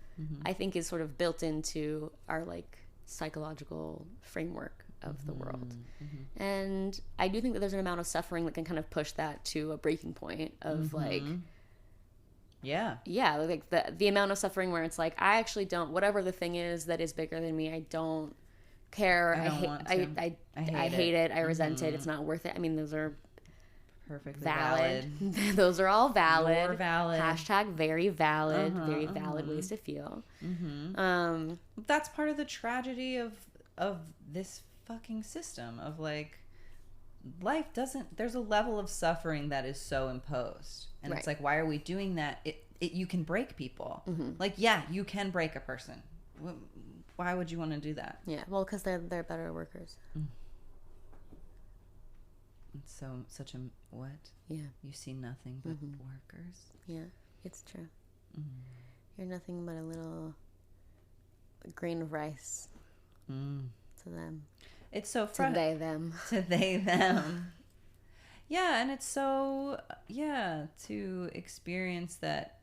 [SPEAKER 1] I think is sort of built into our like psychological framework of the world. And I do think that there's an amount of suffering that can kind of push that to a breaking point of like, like the amount of suffering where it's like, I actually don't, whatever the thing is that is bigger than me, I don't care. I hate it. I resent it. It's not worth it. I mean, those are
[SPEAKER 2] perfectly
[SPEAKER 1] valid. Those are all valid.
[SPEAKER 2] You're valid.
[SPEAKER 1] Hashtag very valid. Very valid ways to feel.
[SPEAKER 2] That's part of the tragedy of this fucking system of like, life doesn't, there's a level of suffering that is so imposed, and it's like, why are we doing that? You can break people. Like, yeah, you can break a person. Why would you want to do that?
[SPEAKER 1] Yeah, well, because they're better workers.
[SPEAKER 2] It's such a what?
[SPEAKER 1] Yeah,
[SPEAKER 2] you see nothing but workers.
[SPEAKER 1] Yeah, it's true. You're nothing but a little grain of rice to them.
[SPEAKER 2] It's so
[SPEAKER 1] to they them.
[SPEAKER 2] To they them. Yeah, and it's so to experience that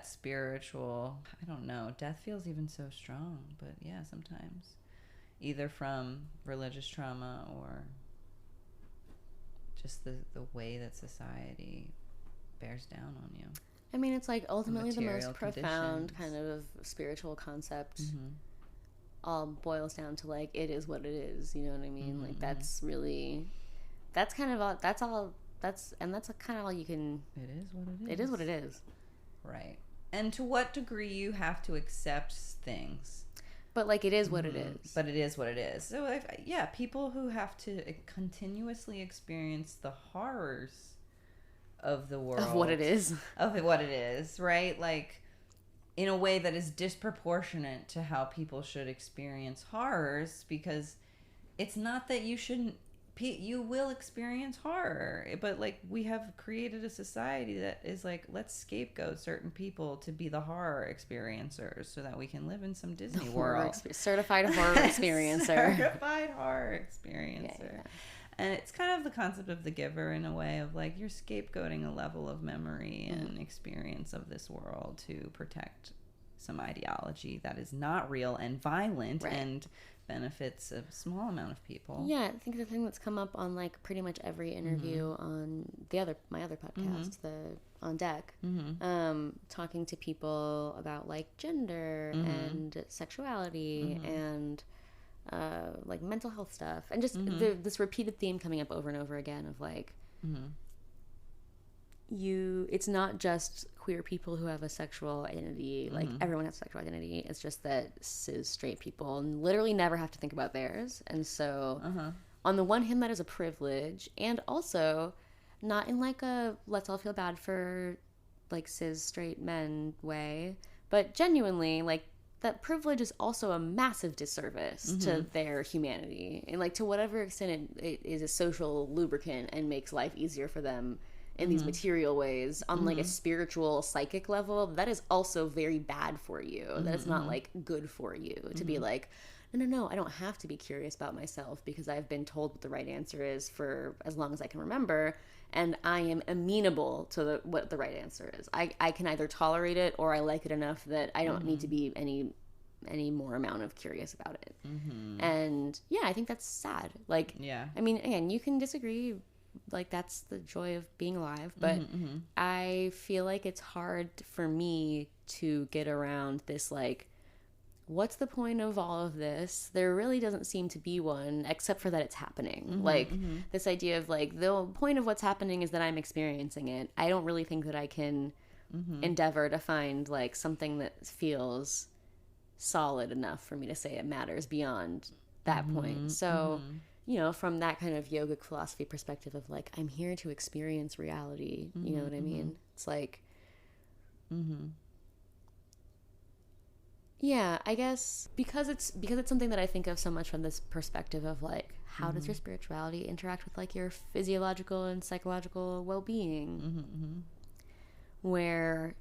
[SPEAKER 2] spiritual, I don't know, death feels even so strong, but yeah, sometimes either from religious trauma or just the way that society bears down on you.
[SPEAKER 1] I mean, it's like ultimately the most profound kind of spiritual concept all boils down to like, it is what it is, you know what I mean? Like that's really, that's kind of all, that's kind of all you can.
[SPEAKER 2] It is what it is.
[SPEAKER 1] It is what it is.
[SPEAKER 2] Right. And to what degree you have to accept things.
[SPEAKER 1] But like, it is what it is.
[SPEAKER 2] But it is what it is. So people who have to continuously experience the horrors of the world.
[SPEAKER 1] Of what it is.
[SPEAKER 2] Of what it is, right? Like, in a way that is disproportionate to how people should experience horrors, because it's not that you shouldn't, you will experience horror, but like, we have created a society that is like, let's scapegoat certain people to be the horror experiencers so that we can live in some Disney World.
[SPEAKER 1] Certified horror experiencer.
[SPEAKER 2] Certified horror experiencer. Yeah. And it's kind of the concept of the giver in a way of like, you're scapegoating a level of memory and experience of this world to protect some ideology that is not real and violent and benefits a small amount of people.
[SPEAKER 1] Yeah, I think the thing that's come up on like pretty much every interview on my other podcast, the On Deck, talking to people about like gender and sexuality and like mental health stuff, and just this repeated theme coming up over and over again of like, it's not just queer people who have a sexual identity, like everyone has a sexual identity, it's just that cis straight people literally never have to think about theirs. And so on the one hand, that is a privilege, and also not in like a let's all feel bad for like cis straight men way, but genuinely like that privilege is also a massive disservice to their humanity, and like to whatever extent it is a social lubricant and makes life easier for them in these material ways, on like a spiritual psychic level, that is also very bad for you. That is not like good for you to be like, no, I don't have to be curious about myself because I've been told what the right answer is for as long as I can remember, and I am amenable to what the right answer is. I can either tolerate it or I like it enough that I don't need to be any more amount of curious about it. And yeah, I think that's sad. Like, I mean, again, you can disagree, like that's the joy of being alive, but I feel like it's hard for me to get around this like what's the point of all of this? There really doesn't seem to be one, except for that it's happening. Like, this idea of, like, the point of what's happening is that I'm experiencing it. I don't really think that I can endeavor to find, like, something that feels solid enough for me to say it matters beyond that point. So, you know, from that kind of yogic philosophy perspective of, like, I'm here to experience reality. You know what I mean? It's like... Yeah, I guess because it's something that I think of so much from this perspective of, like, how does your spirituality interact with, like, your physiological and psychological well-being? Where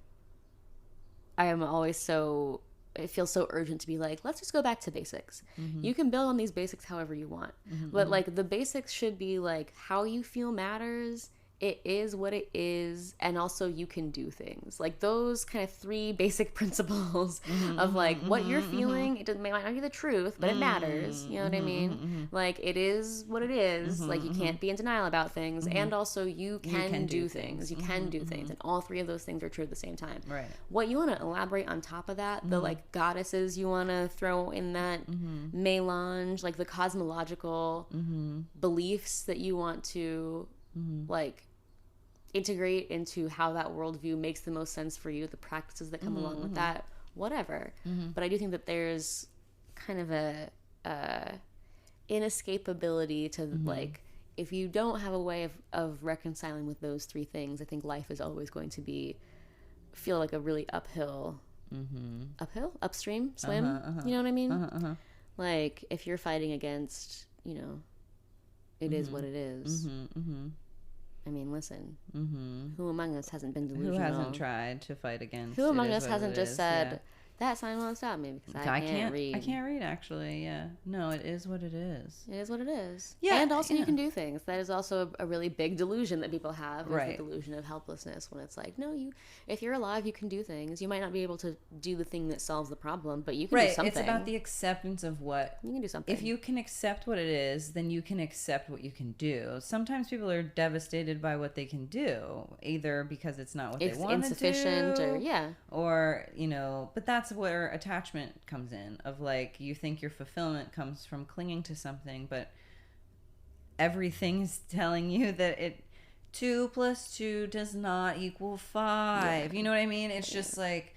[SPEAKER 1] I am always so, it feels so urgent to be like, let's just go back to basics. You can build on these basics however you want. But, like, the basics should be, like, how you feel matters. It is what it is, and also you can do things. Like, those kind of 3 basic principles of, like, what you're feeling, it might not be the truth, but it matters. You know what I mean? Like, it is what it is. Like, you can't be in denial about things, and also you can do things. You can do things, and all 3 of those things are true at the same time.
[SPEAKER 2] Right.
[SPEAKER 1] What you want to elaborate on top of that, the, like, goddesses you want to throw in that melange, like, the cosmological beliefs that you want to, like, integrate into how that worldview makes the most sense for you, the practices that come along with that, whatever. But I do think that there's kind of a inescapability to, like, if you don't have a way of reconciling with those 3 things, I think life is always going to feel like a really upstream swim. You know what I mean? Like, if you're fighting against, you know, it is what it is. I mean, listen, who among us hasn't been delusional?
[SPEAKER 2] Who hasn't tried to fight against?
[SPEAKER 1] Who among us hasn't just said, that sign won't stop me because I can't read.
[SPEAKER 2] I can't read, actually, yeah. No, it is what it is.
[SPEAKER 1] It is what it is. Yeah. And also you can do things. That is also a really big delusion that people have. Right. The delusion of helplessness, when it's like, no, if you're alive, you can do things. You might not be able to do the thing that solves the problem, but you can do something.
[SPEAKER 2] It's about the acceptance of what...
[SPEAKER 1] You can do something.
[SPEAKER 2] If you can accept what it is, then you can accept what you can do. Sometimes people are devastated by what they can do, either because it's not what they want to do.
[SPEAKER 1] Insufficient
[SPEAKER 2] or, you know, but that's where attachment comes in, of, like, you think your fulfillment comes from clinging to something, but everything is telling you that 2 + 2 does not equal 5. You know what I mean? It's just like,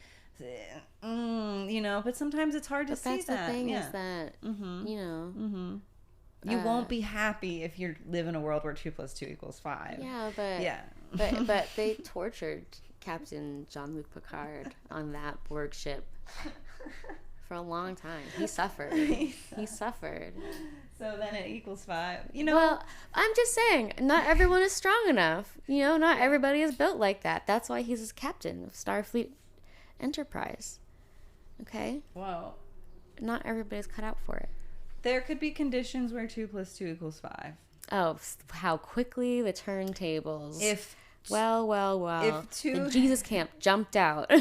[SPEAKER 2] you know, but sometimes it's hard to see that.
[SPEAKER 1] That's the thing is that, you know,
[SPEAKER 2] you won't be happy if you live in a world where 2 + 2 = 5.
[SPEAKER 1] Yeah, but they tortured Captain Jean-Luc Picard on that Borg ship for a long time. He suffered. He suffered.
[SPEAKER 2] So then it equals 5. You know.
[SPEAKER 1] Well, I'm just saying, not everyone is strong enough. You know, not everybody is built like that. That's why he's captain of Starfleet Enterprise. Okay.
[SPEAKER 2] Well,
[SPEAKER 1] not everybody's cut out for it.
[SPEAKER 2] There could be conditions where 2 + 2 = 5.
[SPEAKER 1] Oh, how quickly the turntables. Well.
[SPEAKER 2] If
[SPEAKER 1] the Jesus camp jumped out.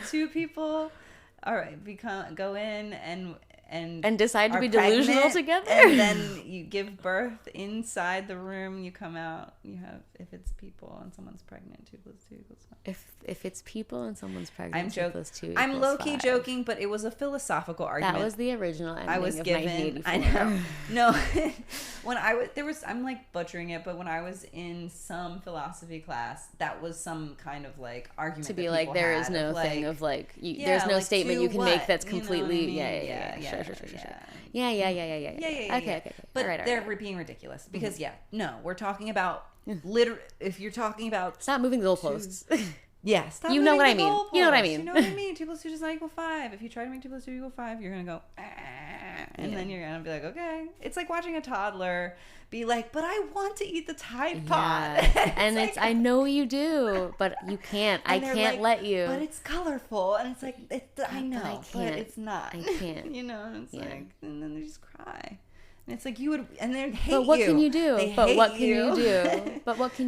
[SPEAKER 2] 2 people, all right, go in and
[SPEAKER 1] decide to be delusional together,
[SPEAKER 2] and then you give birth inside the room. You come out. You have, if it's people and someone's pregnant, 2 + 2 = 5.
[SPEAKER 1] If it's people and someone's pregnant,
[SPEAKER 2] I'm
[SPEAKER 1] 2 + 2
[SPEAKER 2] I'm low key
[SPEAKER 1] 5.
[SPEAKER 2] joking, but it was a philosophical argument.
[SPEAKER 1] That was the original ending
[SPEAKER 2] I was given. I know. No, when I'm like butchering it, but when I was in some philosophy class, that was some kind of like argument
[SPEAKER 1] to be like, there is no thing of like, there's no statement you can make that's completely sure. Yeah. Okay.
[SPEAKER 2] But they're being ridiculous because we're talking about if you're talking about
[SPEAKER 1] stop moving the goalposts.
[SPEAKER 2] Yeah, stop.
[SPEAKER 1] You know what I mean. You know what I mean.
[SPEAKER 2] You know what I mean. 2 + 2 does not = 5. If you try to make 2 + 2 = 5, you're gonna go, and then you're gonna be like, okay. It's like watching a toddler be like, but I want to eat the Tide Pod.
[SPEAKER 1] And it's I know you do, but you can't. I can't let you.
[SPEAKER 2] But it's colorful, and it's like I know, but it's not.
[SPEAKER 1] I can't.
[SPEAKER 2] You know, and it's like, and then they just cry. And it's like you would, and they hate
[SPEAKER 1] you. But what can you do? What can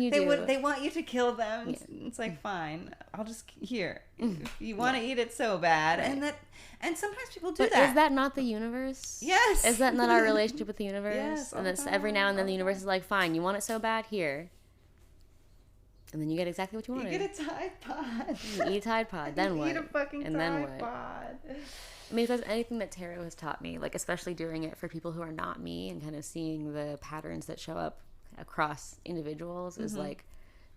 [SPEAKER 1] you do?
[SPEAKER 2] They want you to kill them. Yeah. It's like, fine, I'll just here. If you want to eat it so bad, and sometimes people do that.
[SPEAKER 1] Is that not the universe?
[SPEAKER 2] Yes.
[SPEAKER 1] Is that not our relationship with the universe?
[SPEAKER 2] Yes.
[SPEAKER 1] And it's every now and then the universe is like, fine, you want it so bad, here. And then you get exactly what you wanted.
[SPEAKER 2] You get a Tide Pod.
[SPEAKER 1] You eat a Tide Pod. Then what?
[SPEAKER 2] Eat a fucking
[SPEAKER 1] and
[SPEAKER 2] Tide
[SPEAKER 1] then what?
[SPEAKER 2] Pod.
[SPEAKER 1] I mean, if there's anything that tarot has taught me, like especially doing it for people who are not me and kind of seeing the patterns that show up across individuals, is like,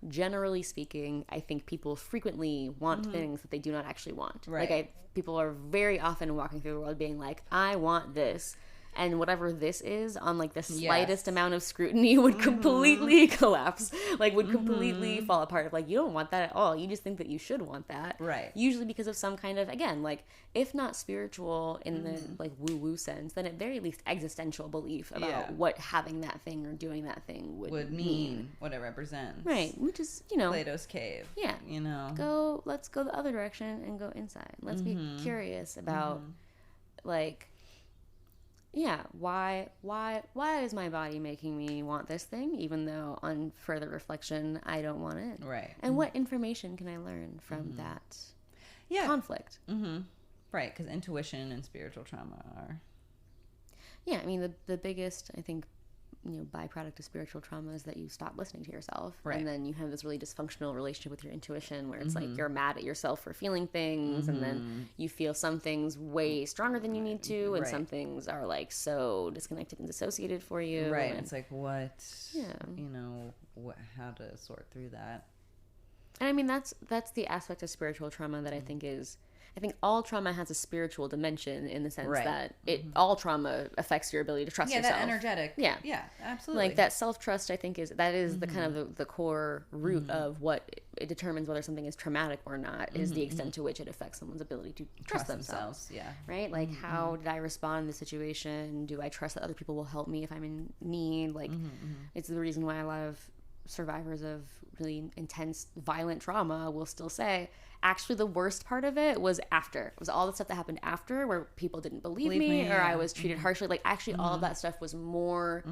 [SPEAKER 1] generally speaking, I think people frequently want things that they do not actually want.
[SPEAKER 2] Right.
[SPEAKER 1] Like people are very often walking through the world being like, I want this. And whatever this is, on like the slightest amount of scrutiny, would completely collapse. Like would completely fall apart. Of like, you don't want that at all. You just think that you should want that.
[SPEAKER 2] Right.
[SPEAKER 1] Usually because of some kind of, again, like if not spiritual in the like woo-woo sense, then at very least existential belief about what having that thing or doing that thing would mean.
[SPEAKER 2] What it represents.
[SPEAKER 1] Right. Which is,
[SPEAKER 2] Plato's cave.
[SPEAKER 1] Yeah. Let's go the other direction and go inside. Let's be curious about like, yeah, why is my body making me want this thing, even though on further reflection I don't want it?
[SPEAKER 2] Right.
[SPEAKER 1] And what information can I learn from that conflict?
[SPEAKER 2] Right, because intuition and spiritual trauma are...
[SPEAKER 1] Yeah, I mean, the biggest, I think, byproduct of spiritual trauma is that you stop listening to yourself. Right. And then you have this really dysfunctional relationship with your intuition where it's like you're mad at yourself for feeling things, and then you feel some things way stronger than you need to, and some things are like so disconnected and dissociated for you.
[SPEAKER 2] Right.
[SPEAKER 1] And
[SPEAKER 2] it's like what, how to sort through that.
[SPEAKER 1] And I mean, that's the aspect of spiritual trauma that I think all trauma has a spiritual dimension in the sense that all trauma affects your ability to trust yourself.
[SPEAKER 2] Yeah, that energetic. Yeah, absolutely.
[SPEAKER 1] Like that self-trust, I think is the kind of the core root of what it determines whether something is traumatic or not, is the extent to which it affects someone's ability to trust themselves. Yeah. Right? Like how did I respond in the situation? Do I trust that other people will help me if I'm in need? Like it's the reason why a lot of survivors of really intense, violent trauma will still say, actually the worst part of it was after. It was all the stuff that happened after where people didn't believe me or I was treated harshly. Like actually all of that stuff was more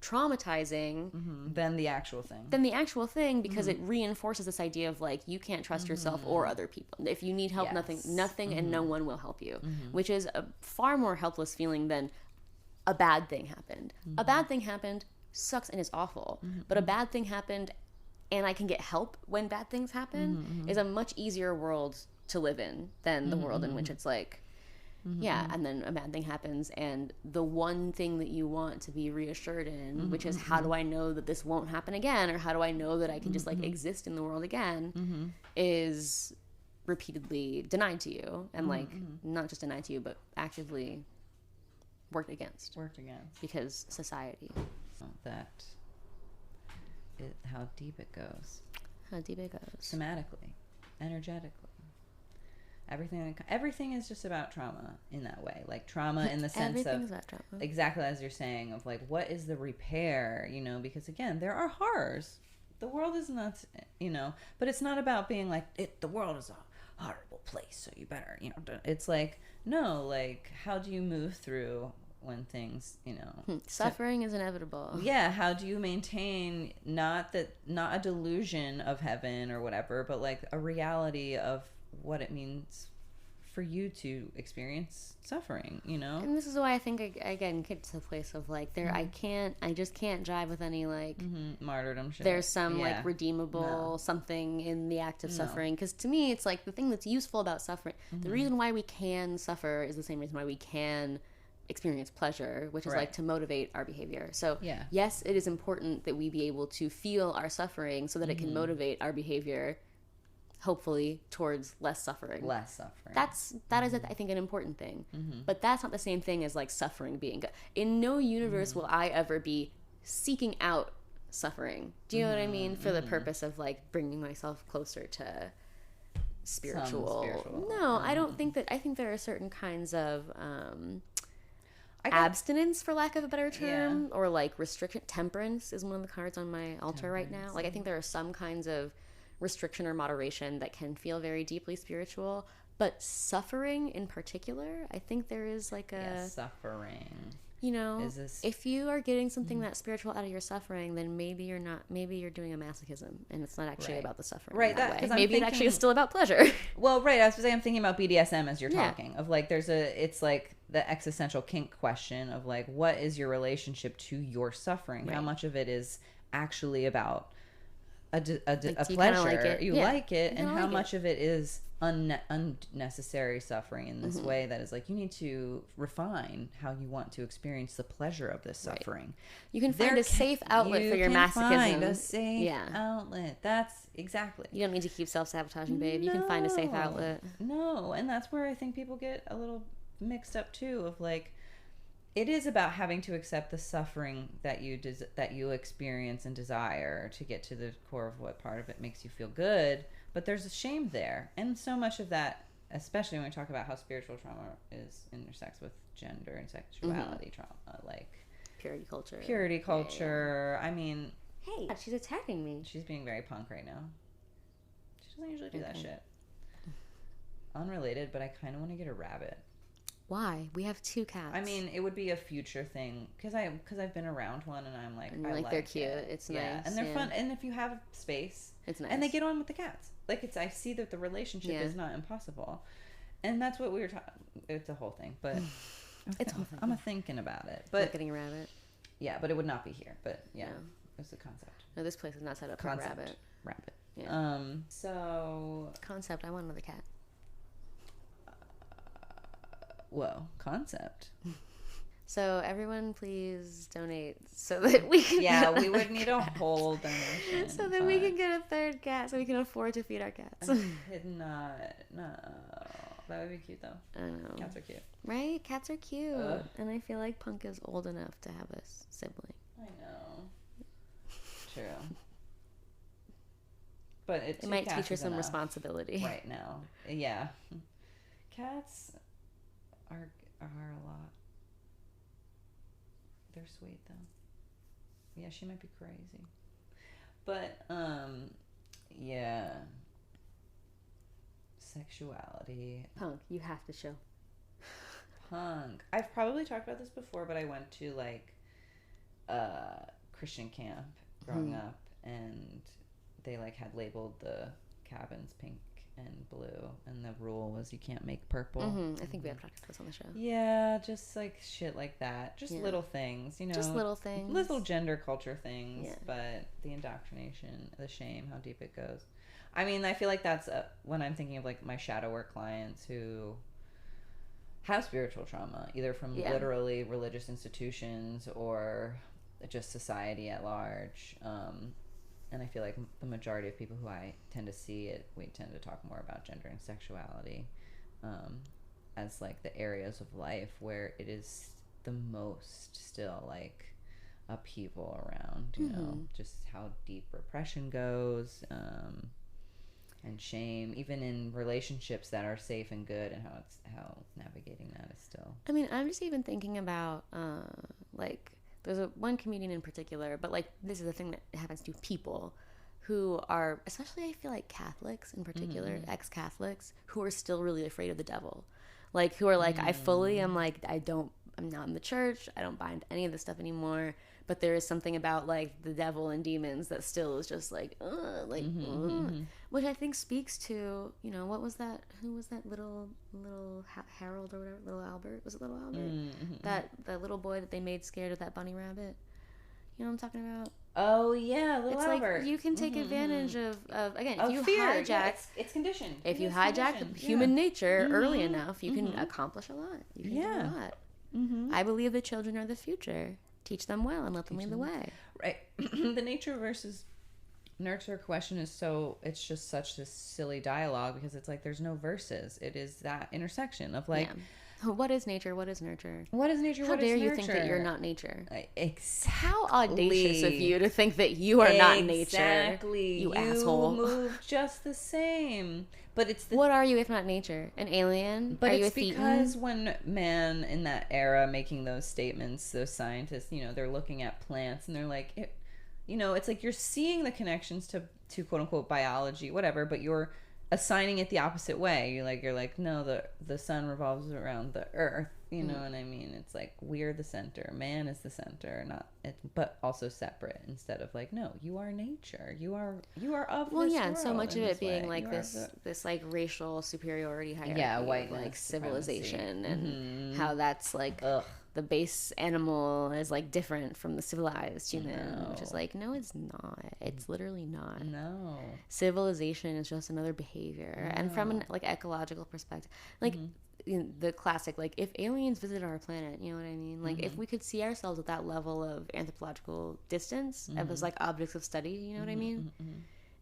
[SPEAKER 1] traumatizing
[SPEAKER 2] than the actual thing.
[SPEAKER 1] Because it reinforces this idea of like, you can't trust yourself or other people. If you need help, nothing and no one will help you, which is a far more helpless feeling than a bad thing happened. A bad thing happened, sucks and is awful, but a bad thing happened and I can get help when bad things happen is a much easier world to live in than the world in which it's like, and then a bad thing happens and the one thing that you want to be reassured in, which is how do I know that this won't happen again, or how do I know that I can just like exist in the world again, is repeatedly denied to you, and like not just denied to you, but actively worked against because society.
[SPEAKER 2] How deep it goes. Somatically, energetically. Everything is just about trauma in that way. Like trauma in the sense of about trauma. Exactly as you're saying, of like, what is the repair, because again, there are horrors. The world is not, but it's not about being like, the world is a horrible place, so you better, it's like, no, like, how do you move through when things,
[SPEAKER 1] suffering is inevitable.
[SPEAKER 2] Yeah, how do you maintain not a delusion of heaven or whatever, but like a reality of what it means for you to experience suffering,
[SPEAKER 1] And this is why I think again get to the place of like I just can't jive with any like
[SPEAKER 2] martyrdom shit.
[SPEAKER 1] There's some like redeemable something in the act of suffering, because to me it's like the thing that's useful about suffering, the reason why we can suffer is the same reason why we can experience pleasure, which is like to motivate our behavior. So yes, it is important that we be able to feel our suffering so that it can motivate our behavior, hopefully towards less suffering. That is I think an important thing, but that's not the same thing as like suffering being good. In no universe will I ever be seeking out suffering, do you know what I mean, for the purpose of like bringing myself closer to spiritual. No, I don't think that. I think there are certain kinds of abstinence, for lack of a better term, or like restriction. Temperance is one of the cards on my altar right now. Like I think there are some kinds of restriction or moderation that can feel very deeply spiritual, but suffering in particular, I think there is like a
[SPEAKER 2] suffering.
[SPEAKER 1] If you are getting something that's spiritual out of your suffering, then maybe you're not. Maybe you're doing a masochism, and it's not actually about the suffering. Right. That way. Maybe it actually is still about pleasure.
[SPEAKER 2] Well, right. I was saying I'm thinking about BDSM as you're talking of like it's like the existential kink question of like, what is your relationship to your suffering? Right. How much of it is actually about a pleasure. Like it. You like it, and how much of it is unnecessary suffering in this way that is like, you need to refine how you want to experience the pleasure of this suffering.
[SPEAKER 1] You can find a safe outlet for your masochism.
[SPEAKER 2] Find a safe outlet. That's exactly.
[SPEAKER 1] You don't need to keep self-sabotaging, babe. You can find a safe outlet.
[SPEAKER 2] No, and that's where I think people get a little mixed up too, of like, it is about having to accept the suffering that you experience and desire to get to the core of what part of it makes you feel good. But there's a shame there, and so much of that, especially when we talk about how spiritual trauma intersects with gender and sexuality trauma, like
[SPEAKER 1] purity culture.
[SPEAKER 2] I mean,
[SPEAKER 1] hey, she's attacking me.
[SPEAKER 2] She's being very punk right now. She doesn't usually do that shit. Unrelated, but I kind of want to get a rabbit.
[SPEAKER 1] Why? We have 2 cats.
[SPEAKER 2] I mean, it would be a future thing because I've been around one and I'm like,
[SPEAKER 1] and I like they're cute. It's nice,
[SPEAKER 2] and they're fun. And if you have space,
[SPEAKER 1] it's nice,
[SPEAKER 2] and they get on with the cats. Like I see that the relationship is not impossible, and that's what we were talking. It's a whole thing, but I'm thinking about it. But
[SPEAKER 1] getting a rabbit.
[SPEAKER 2] Yeah, but it would not be here. But it's a concept.
[SPEAKER 1] No, this place is not set up for a rabbit.
[SPEAKER 2] Rabbit.
[SPEAKER 1] Yeah.
[SPEAKER 2] So
[SPEAKER 1] concept. I want another cat.
[SPEAKER 2] Whoa, concept.
[SPEAKER 1] So everyone please donate so that we can
[SPEAKER 2] we would need a whole donation.
[SPEAKER 1] So that we can get a 3rd cat so we can afford to feed our cats.
[SPEAKER 2] No. That would be cute though.
[SPEAKER 1] I know.
[SPEAKER 2] Cats are cute.
[SPEAKER 1] Right? Cats are cute. And I feel like Punk is old enough to have a sibling.
[SPEAKER 2] I know. True. But it
[SPEAKER 1] might teach her some responsibility.
[SPEAKER 2] Right now. Yeah. Cats are a lot. They're sweet though. Yeah, she might be crazy. But yeah. Sexuality.
[SPEAKER 1] Punk, you have to show.
[SPEAKER 2] Punk. I've probably talked about this before, but I went to like Christian camp growing up, and they like had labeled the cabins pink and blue, and the rule was you can't make purple.
[SPEAKER 1] I think we have talked about this on the show.
[SPEAKER 2] Yeah, just like shit like that. Just little things, you know.
[SPEAKER 1] Just little things.
[SPEAKER 2] Little gender culture things, but the indoctrination, the shame, how deep it goes. I mean, I feel like that's when I'm thinking of like my shadow work clients who have spiritual trauma, either from literally religious institutions or just society at large. And I feel like the majority of people who I tend to see it, we tend to talk more about gender and sexuality as like the areas of life where it is the most still like upheaval around, you know, just how deep repression goes, and shame, even in relationships that are safe and good, and how navigating that is still.
[SPEAKER 1] I mean, I'm just even thinking about like there's one comedian in particular, but like this is a thing that happens to people who are, especially I feel like Catholics in particular, ex-Catholics, who are still really afraid of the devil. Like who are like, I fully am like, I'm not in the church, I don't buy into any of this stuff anymore, but there is something about like the devil and demons that still is just like, which I think speaks to, you know, what was that? Who was that little Harold or whatever? Little Albert? Was it Little Albert? That little boy that they made scared of that bunny rabbit. You know what I'm talking about?
[SPEAKER 2] Oh yeah, Little
[SPEAKER 1] it's
[SPEAKER 2] Albert.
[SPEAKER 1] Like you can take advantage of again, if you
[SPEAKER 2] fear.
[SPEAKER 1] hijack,
[SPEAKER 2] it's conditioned.
[SPEAKER 1] If you hijack human nature early enough, you can accomplish a lot. You can do a lot. I believe the children are the future. Teach them well and let them lead the way.
[SPEAKER 2] Right. The nature versus nurture question is it's just such this silly dialogue because it's like there's no verses. It is that intersection of like,
[SPEAKER 1] what is nature? What is nurture?
[SPEAKER 2] What is nature?
[SPEAKER 1] How dare you think that you're not nature?
[SPEAKER 2] Exactly.
[SPEAKER 1] How audacious of you to think that you are not nature.
[SPEAKER 2] Exactly.
[SPEAKER 1] You asshole.
[SPEAKER 2] You move just the same. But it's
[SPEAKER 1] what are you if not nature? An alien?
[SPEAKER 2] But
[SPEAKER 1] are
[SPEAKER 2] it's because when man in that era making those statements, those scientists, you know, they're looking at plants and they're like, you know, it's like you're seeing the connections to quote unquote biology, whatever, but you're assigning it the opposite way. You're like, no, the sun revolves around the earth. You know what I mean? It's like we're the center. Man is the center, but also separate. Instead of like, no, you are nature. You are of
[SPEAKER 1] well,
[SPEAKER 2] this
[SPEAKER 1] yeah,
[SPEAKER 2] world
[SPEAKER 1] and so much of it being
[SPEAKER 2] way.
[SPEAKER 1] like this like racial superiority hierarchy,
[SPEAKER 2] whiteness,
[SPEAKER 1] like civilization,
[SPEAKER 2] supremacy.
[SPEAKER 1] and how that's like the base animal is like different from the civilized human, which is like, no, it's not. It's literally not.
[SPEAKER 2] No,
[SPEAKER 1] civilization is just another behavior, and from an like ecological perspective, like. The classic, like, if aliens visited our planet, you know what I mean? Like, if we could see ourselves at that level of anthropological distance as like objects of study, you know what I mean?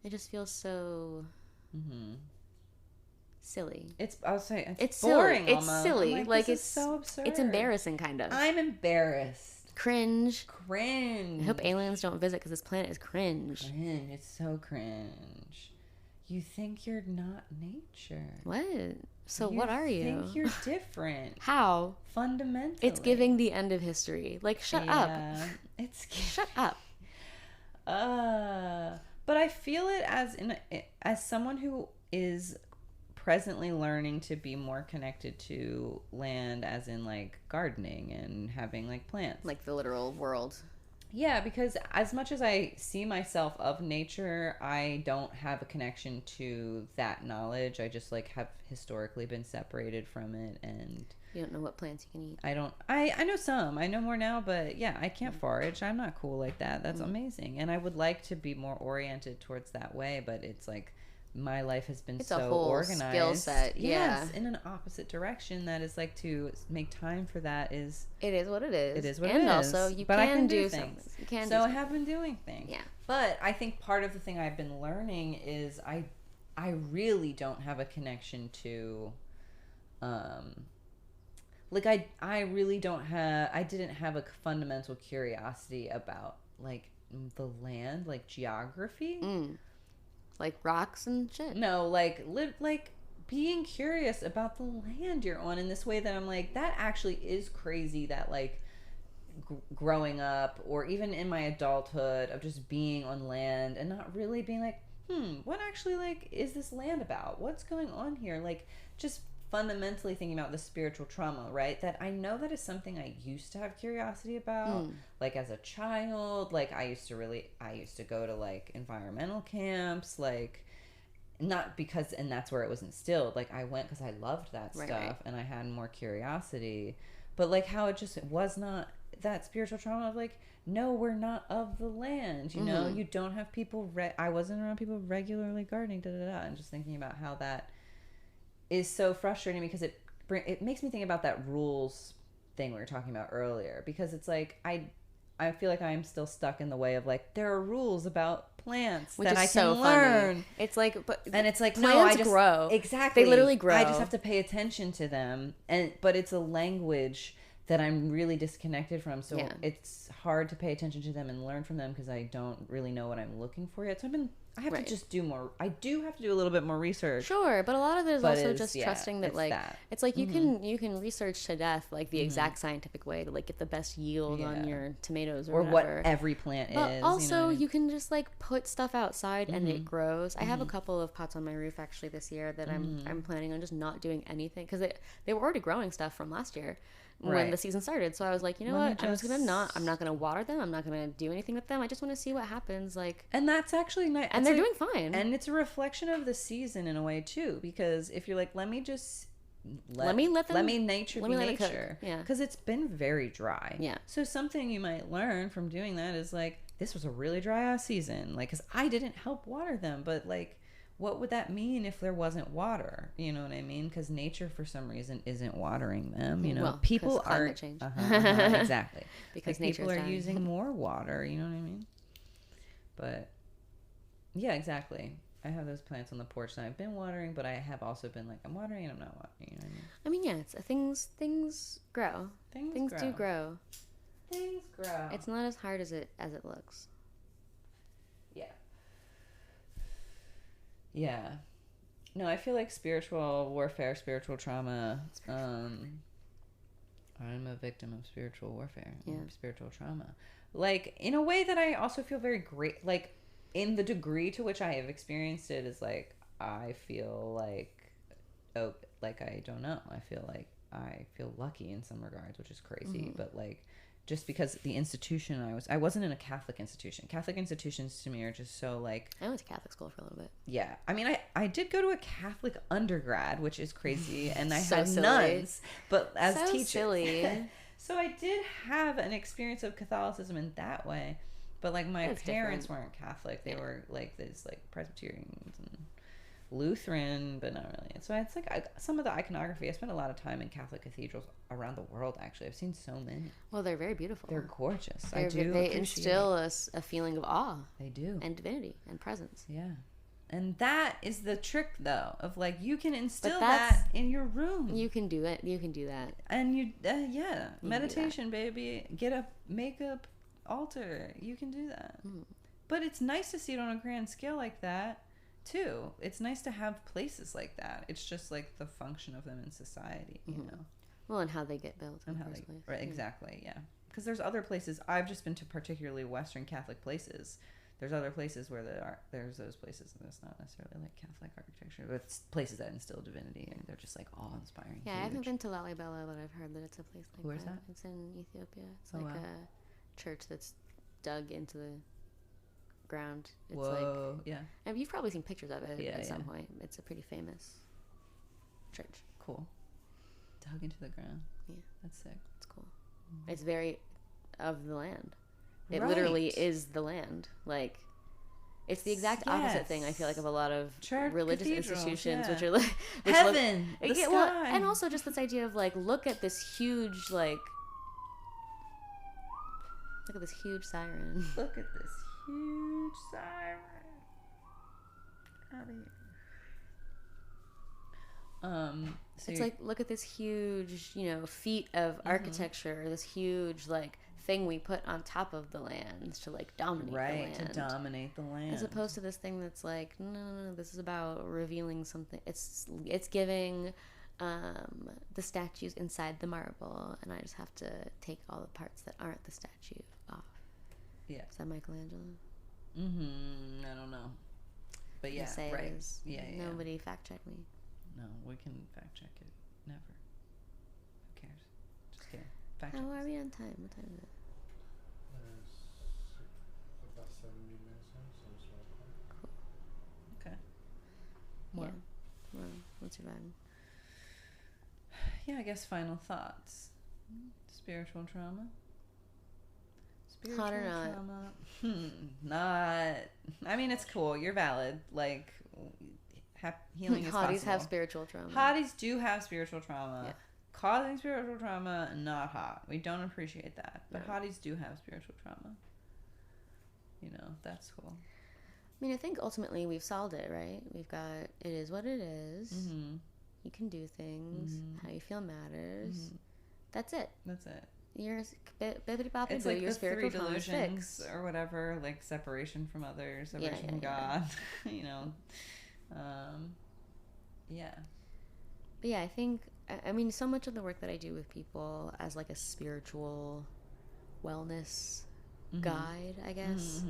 [SPEAKER 1] It just feels so silly.
[SPEAKER 2] I was saying it's
[SPEAKER 1] boring.
[SPEAKER 2] Silly.
[SPEAKER 1] It's silly. Like it's
[SPEAKER 2] so absurd.
[SPEAKER 1] It's embarrassing, kind of.
[SPEAKER 2] I'm embarrassed.
[SPEAKER 1] Cringe.
[SPEAKER 2] I
[SPEAKER 1] hope aliens don't visit because this planet is cringe.
[SPEAKER 2] It's so cringe. You think you're not nature.
[SPEAKER 1] What? So what are you?
[SPEAKER 2] You think you're different.
[SPEAKER 1] How?
[SPEAKER 2] Fundamentally.
[SPEAKER 1] It's giving the end of history. Like, shut up. Shut up.
[SPEAKER 2] But I feel it as someone who is presently learning to be more connected to land, as in like gardening and having like plants.
[SPEAKER 1] Like the literal world.
[SPEAKER 2] Yeah, because as much as I see myself of nature, I don't have a connection to that knowledge. I just like have historically been separated from it, and
[SPEAKER 1] you don't know what plants you can eat.
[SPEAKER 2] I don't. I know some. I know more now, but yeah, I can't forage. I'm not cool like that. That's amazing, and I would like to be more oriented towards that way. But it's like my life has been so
[SPEAKER 1] a whole
[SPEAKER 2] organized.
[SPEAKER 1] Skill set,
[SPEAKER 2] yes, in an opposite direction. That is like to make time for that is.
[SPEAKER 1] It is what it is.
[SPEAKER 2] It is what
[SPEAKER 1] and
[SPEAKER 2] it is.
[SPEAKER 1] And also, you can do things. You can.
[SPEAKER 2] So I have been doing things.
[SPEAKER 1] Yeah.
[SPEAKER 2] But I think part of the thing I've been learning is I really don't have a connection to, like I really don't have. I didn't have a fundamental curiosity about like the land, like geography.
[SPEAKER 1] Like rocks and shit.
[SPEAKER 2] No, like being curious about the land you're on in this way that I'm like, that actually is crazy that like growing up or even in my adulthood of just being on land and not really being like, what actually like is this land about? What's going on here? Like just fundamentally thinking about the spiritual trauma, right? That I know that is something I used to have curiosity about. Like as a child, like I used to go to like environmental camps, like not because, and that's where it was instilled. Like I went because I loved that stuff and I had more curiosity, but like how it just was not that spiritual trauma of like, no, we're not of the land, you know, you don't have people, I wasn't around people regularly gardening, and just thinking about how that is so frustrating because it makes me think about that rules thing we were talking about earlier, because it's like I feel like I'm still stuck in the way of like there are rules about plants
[SPEAKER 1] which
[SPEAKER 2] that
[SPEAKER 1] is
[SPEAKER 2] I can
[SPEAKER 1] so
[SPEAKER 2] learn.
[SPEAKER 1] Funny. It's like,
[SPEAKER 2] and it's like
[SPEAKER 1] plants
[SPEAKER 2] no, I just
[SPEAKER 1] grow.
[SPEAKER 2] Exactly,
[SPEAKER 1] they literally grow.
[SPEAKER 2] I just have to pay attention to them, but it's a language that I'm really disconnected from, so it's hard to pay attention to them and learn from them because I don't really know what I'm looking for yet. So I have to just do more. I do have to do a little bit more research.
[SPEAKER 1] Sure, but a lot of it is also just trusting that like it's like you can research to death like the exact scientific way to like get the best yield on your tomatoes or whatever.
[SPEAKER 2] What every plant is.
[SPEAKER 1] But also
[SPEAKER 2] you
[SPEAKER 1] can just like put stuff outside and it grows. I have a couple of pots on my roof actually this year that I'm planning on just not doing anything because they were already growing stuff from last year. When the season started, so I was like, you know what, I'm not gonna water them, I'm not gonna do anything with them, I just want to see what happens, like,
[SPEAKER 2] and that's actually nice,
[SPEAKER 1] and they're doing fine,
[SPEAKER 2] and it's a reflection of the season in a way too, because if you're like, let me nature be nature, because it's been very dry, so something you might learn from doing that is like, this was a really dry ass season, like, because I didn't help water them, but like, what would that mean if there wasn't water? You know what I mean? Because nature, for some reason, isn't watering them. You know,
[SPEAKER 1] well,
[SPEAKER 2] people
[SPEAKER 1] climate change.
[SPEAKER 2] Exactly.
[SPEAKER 1] Because
[SPEAKER 2] like people are
[SPEAKER 1] dying.
[SPEAKER 2] using more water. You know what I mean? But yeah, exactly. I have those plants on the porch that I've been watering, but I have also been like, I'm watering and I'm not watering. You know what I mean?
[SPEAKER 1] Yeah, it's things grow. Things do grow.
[SPEAKER 2] Things grow.
[SPEAKER 1] It's not as hard as it looks.
[SPEAKER 2] Yeah. No, I feel like spiritual warfare, spiritual trauma. I'm a victim of spiritual warfare, spiritual trauma. Like, in a way that I also feel very great. Like, in the degree to which I have experienced it is like, I feel like, I don't know. I feel like I feel lucky in some regards, which is crazy. But like, just because the institution I wasn't in a Catholic institution. Catholic institutions to me are just so like...
[SPEAKER 1] I went to Catholic school for a little bit.
[SPEAKER 2] Yeah. I mean, I did go to a Catholic undergrad, which is crazy. And I
[SPEAKER 1] So
[SPEAKER 2] had
[SPEAKER 1] silly.
[SPEAKER 2] nuns, but as
[SPEAKER 1] So
[SPEAKER 2] teachers.
[SPEAKER 1] silly.
[SPEAKER 2] So I did have an experience of Catholicism in that way. But like my
[SPEAKER 1] That's
[SPEAKER 2] parents
[SPEAKER 1] different.
[SPEAKER 2] weren't Catholic. They were like this like Presbyterians and Lutheran, but not really. So it's like some of the iconography. I spent a lot of time in Catholic cathedrals around the world. Actually, I've seen so many.
[SPEAKER 1] Well, they're very beautiful.
[SPEAKER 2] They're gorgeous.
[SPEAKER 1] They instill a feeling of awe.
[SPEAKER 2] They do.
[SPEAKER 1] And divinity and presence.
[SPEAKER 2] Yeah. And that is the trick, though, of like you can instill
[SPEAKER 1] that's-
[SPEAKER 2] that in your room.
[SPEAKER 1] You can do it. You can do that.
[SPEAKER 2] And meditation, baby. Make a altar. You can do that. But it's nice to see it on a grand scale like that. Too. It's nice to have places like that. It's just like the function of them in society, you know.
[SPEAKER 1] Well, and how they get built.
[SPEAKER 2] And how they, right, exactly, yeah. Because there's other places. I've just been to particularly Western Catholic places. There's other places where there's those places, and it's not necessarily like Catholic architecture, but it's places that instill divinity, and they're just like awe-inspiring.
[SPEAKER 1] Yeah,
[SPEAKER 2] huge.
[SPEAKER 1] I haven't been to Lalibela, but I've heard that it's a place like
[SPEAKER 2] Where's
[SPEAKER 1] that.
[SPEAKER 2] that?
[SPEAKER 1] It's in Ethiopia. It's
[SPEAKER 2] Oh,
[SPEAKER 1] like
[SPEAKER 2] wow.
[SPEAKER 1] a church that's dug into the ground. It's
[SPEAKER 2] Whoa,
[SPEAKER 1] like,
[SPEAKER 2] yeah.
[SPEAKER 1] and you've probably seen pictures of it at some
[SPEAKER 2] yeah.
[SPEAKER 1] point. It's a pretty famous church.
[SPEAKER 2] Cool. Dug into the ground.
[SPEAKER 1] Yeah.
[SPEAKER 2] That's sick.
[SPEAKER 1] It's cool. It's very of the land. It literally is the land. Like, it's the exact opposite thing, I feel like, of a lot of religious institutions, which are like...
[SPEAKER 2] Heaven! The sky!
[SPEAKER 1] Well, and also just this idea of, like, look at this huge, like... Look at this huge siren.
[SPEAKER 2] Look at this huge siren. Out of here. So
[SPEAKER 1] It's like, look at this huge, feat of architecture, this huge, like, thing we put on top of the land to, like, dominate the land.
[SPEAKER 2] Right, to dominate the land.
[SPEAKER 1] As opposed to this thing that's like, no, this is about revealing something. It's giving the statues inside the marble, and I just have to take all the parts that aren't the statue off.
[SPEAKER 2] Yeah.
[SPEAKER 1] Is that Michelangelo?
[SPEAKER 2] I don't know. But yeah,
[SPEAKER 1] say
[SPEAKER 2] right.
[SPEAKER 1] It is.
[SPEAKER 2] Yeah.
[SPEAKER 1] Nobody fact check me.
[SPEAKER 2] No, we can fact check it. Never. Who cares? Just kidding. Fact check.
[SPEAKER 1] How are we on time? What time is it?
[SPEAKER 3] There's about 70 minutes in, so it's right.
[SPEAKER 1] Cool.
[SPEAKER 2] Okay. More?
[SPEAKER 1] Yeah. Well, what's your vibe?
[SPEAKER 2] Yeah, I guess final thoughts. Spiritual trauma.
[SPEAKER 1] Hot or not?
[SPEAKER 2] Trauma. Not. I mean, it's cool. You're valid. Like, healing is
[SPEAKER 1] Hotties
[SPEAKER 2] possible.
[SPEAKER 1] have spiritual trauma.
[SPEAKER 2] Hotties do have spiritual trauma.
[SPEAKER 1] Yeah.
[SPEAKER 2] Causing spiritual trauma, not hot. We don't appreciate that. But
[SPEAKER 1] No.
[SPEAKER 2] hotties do have spiritual trauma. That's cool.
[SPEAKER 1] I mean, I think ultimately we've solved it, right? We've got, it is what it is.
[SPEAKER 2] Mm-hmm.
[SPEAKER 1] You can do things.
[SPEAKER 2] Mm-hmm.
[SPEAKER 1] How you feel matters.
[SPEAKER 2] Mm-hmm.
[SPEAKER 1] That's it.
[SPEAKER 2] That's it.
[SPEAKER 1] You're
[SPEAKER 2] It's
[SPEAKER 1] like
[SPEAKER 2] like
[SPEAKER 1] your
[SPEAKER 2] the three
[SPEAKER 1] spiritual trauma is
[SPEAKER 2] delusions
[SPEAKER 1] fixed.
[SPEAKER 2] or whatever, like separation from others, separation from God, yeah.
[SPEAKER 1] But yeah, I think, I mean, so much of the work that I do with people as like a spiritual wellness guide, I guess,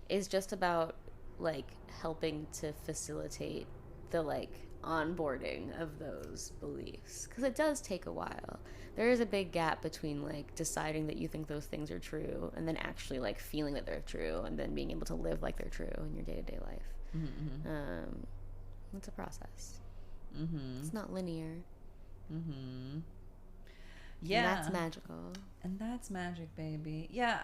[SPEAKER 1] is just about like helping to facilitate the like onboarding of those beliefs, because it does take a while. There is a big gap between like deciding that you think those things are true and then actually like feeling that they're true and then being able to live like they're true in your day-to-day life. It's a process. It's not linear.
[SPEAKER 2] Yeah,
[SPEAKER 1] And that's magical.
[SPEAKER 2] And that's magic, baby. Yeah,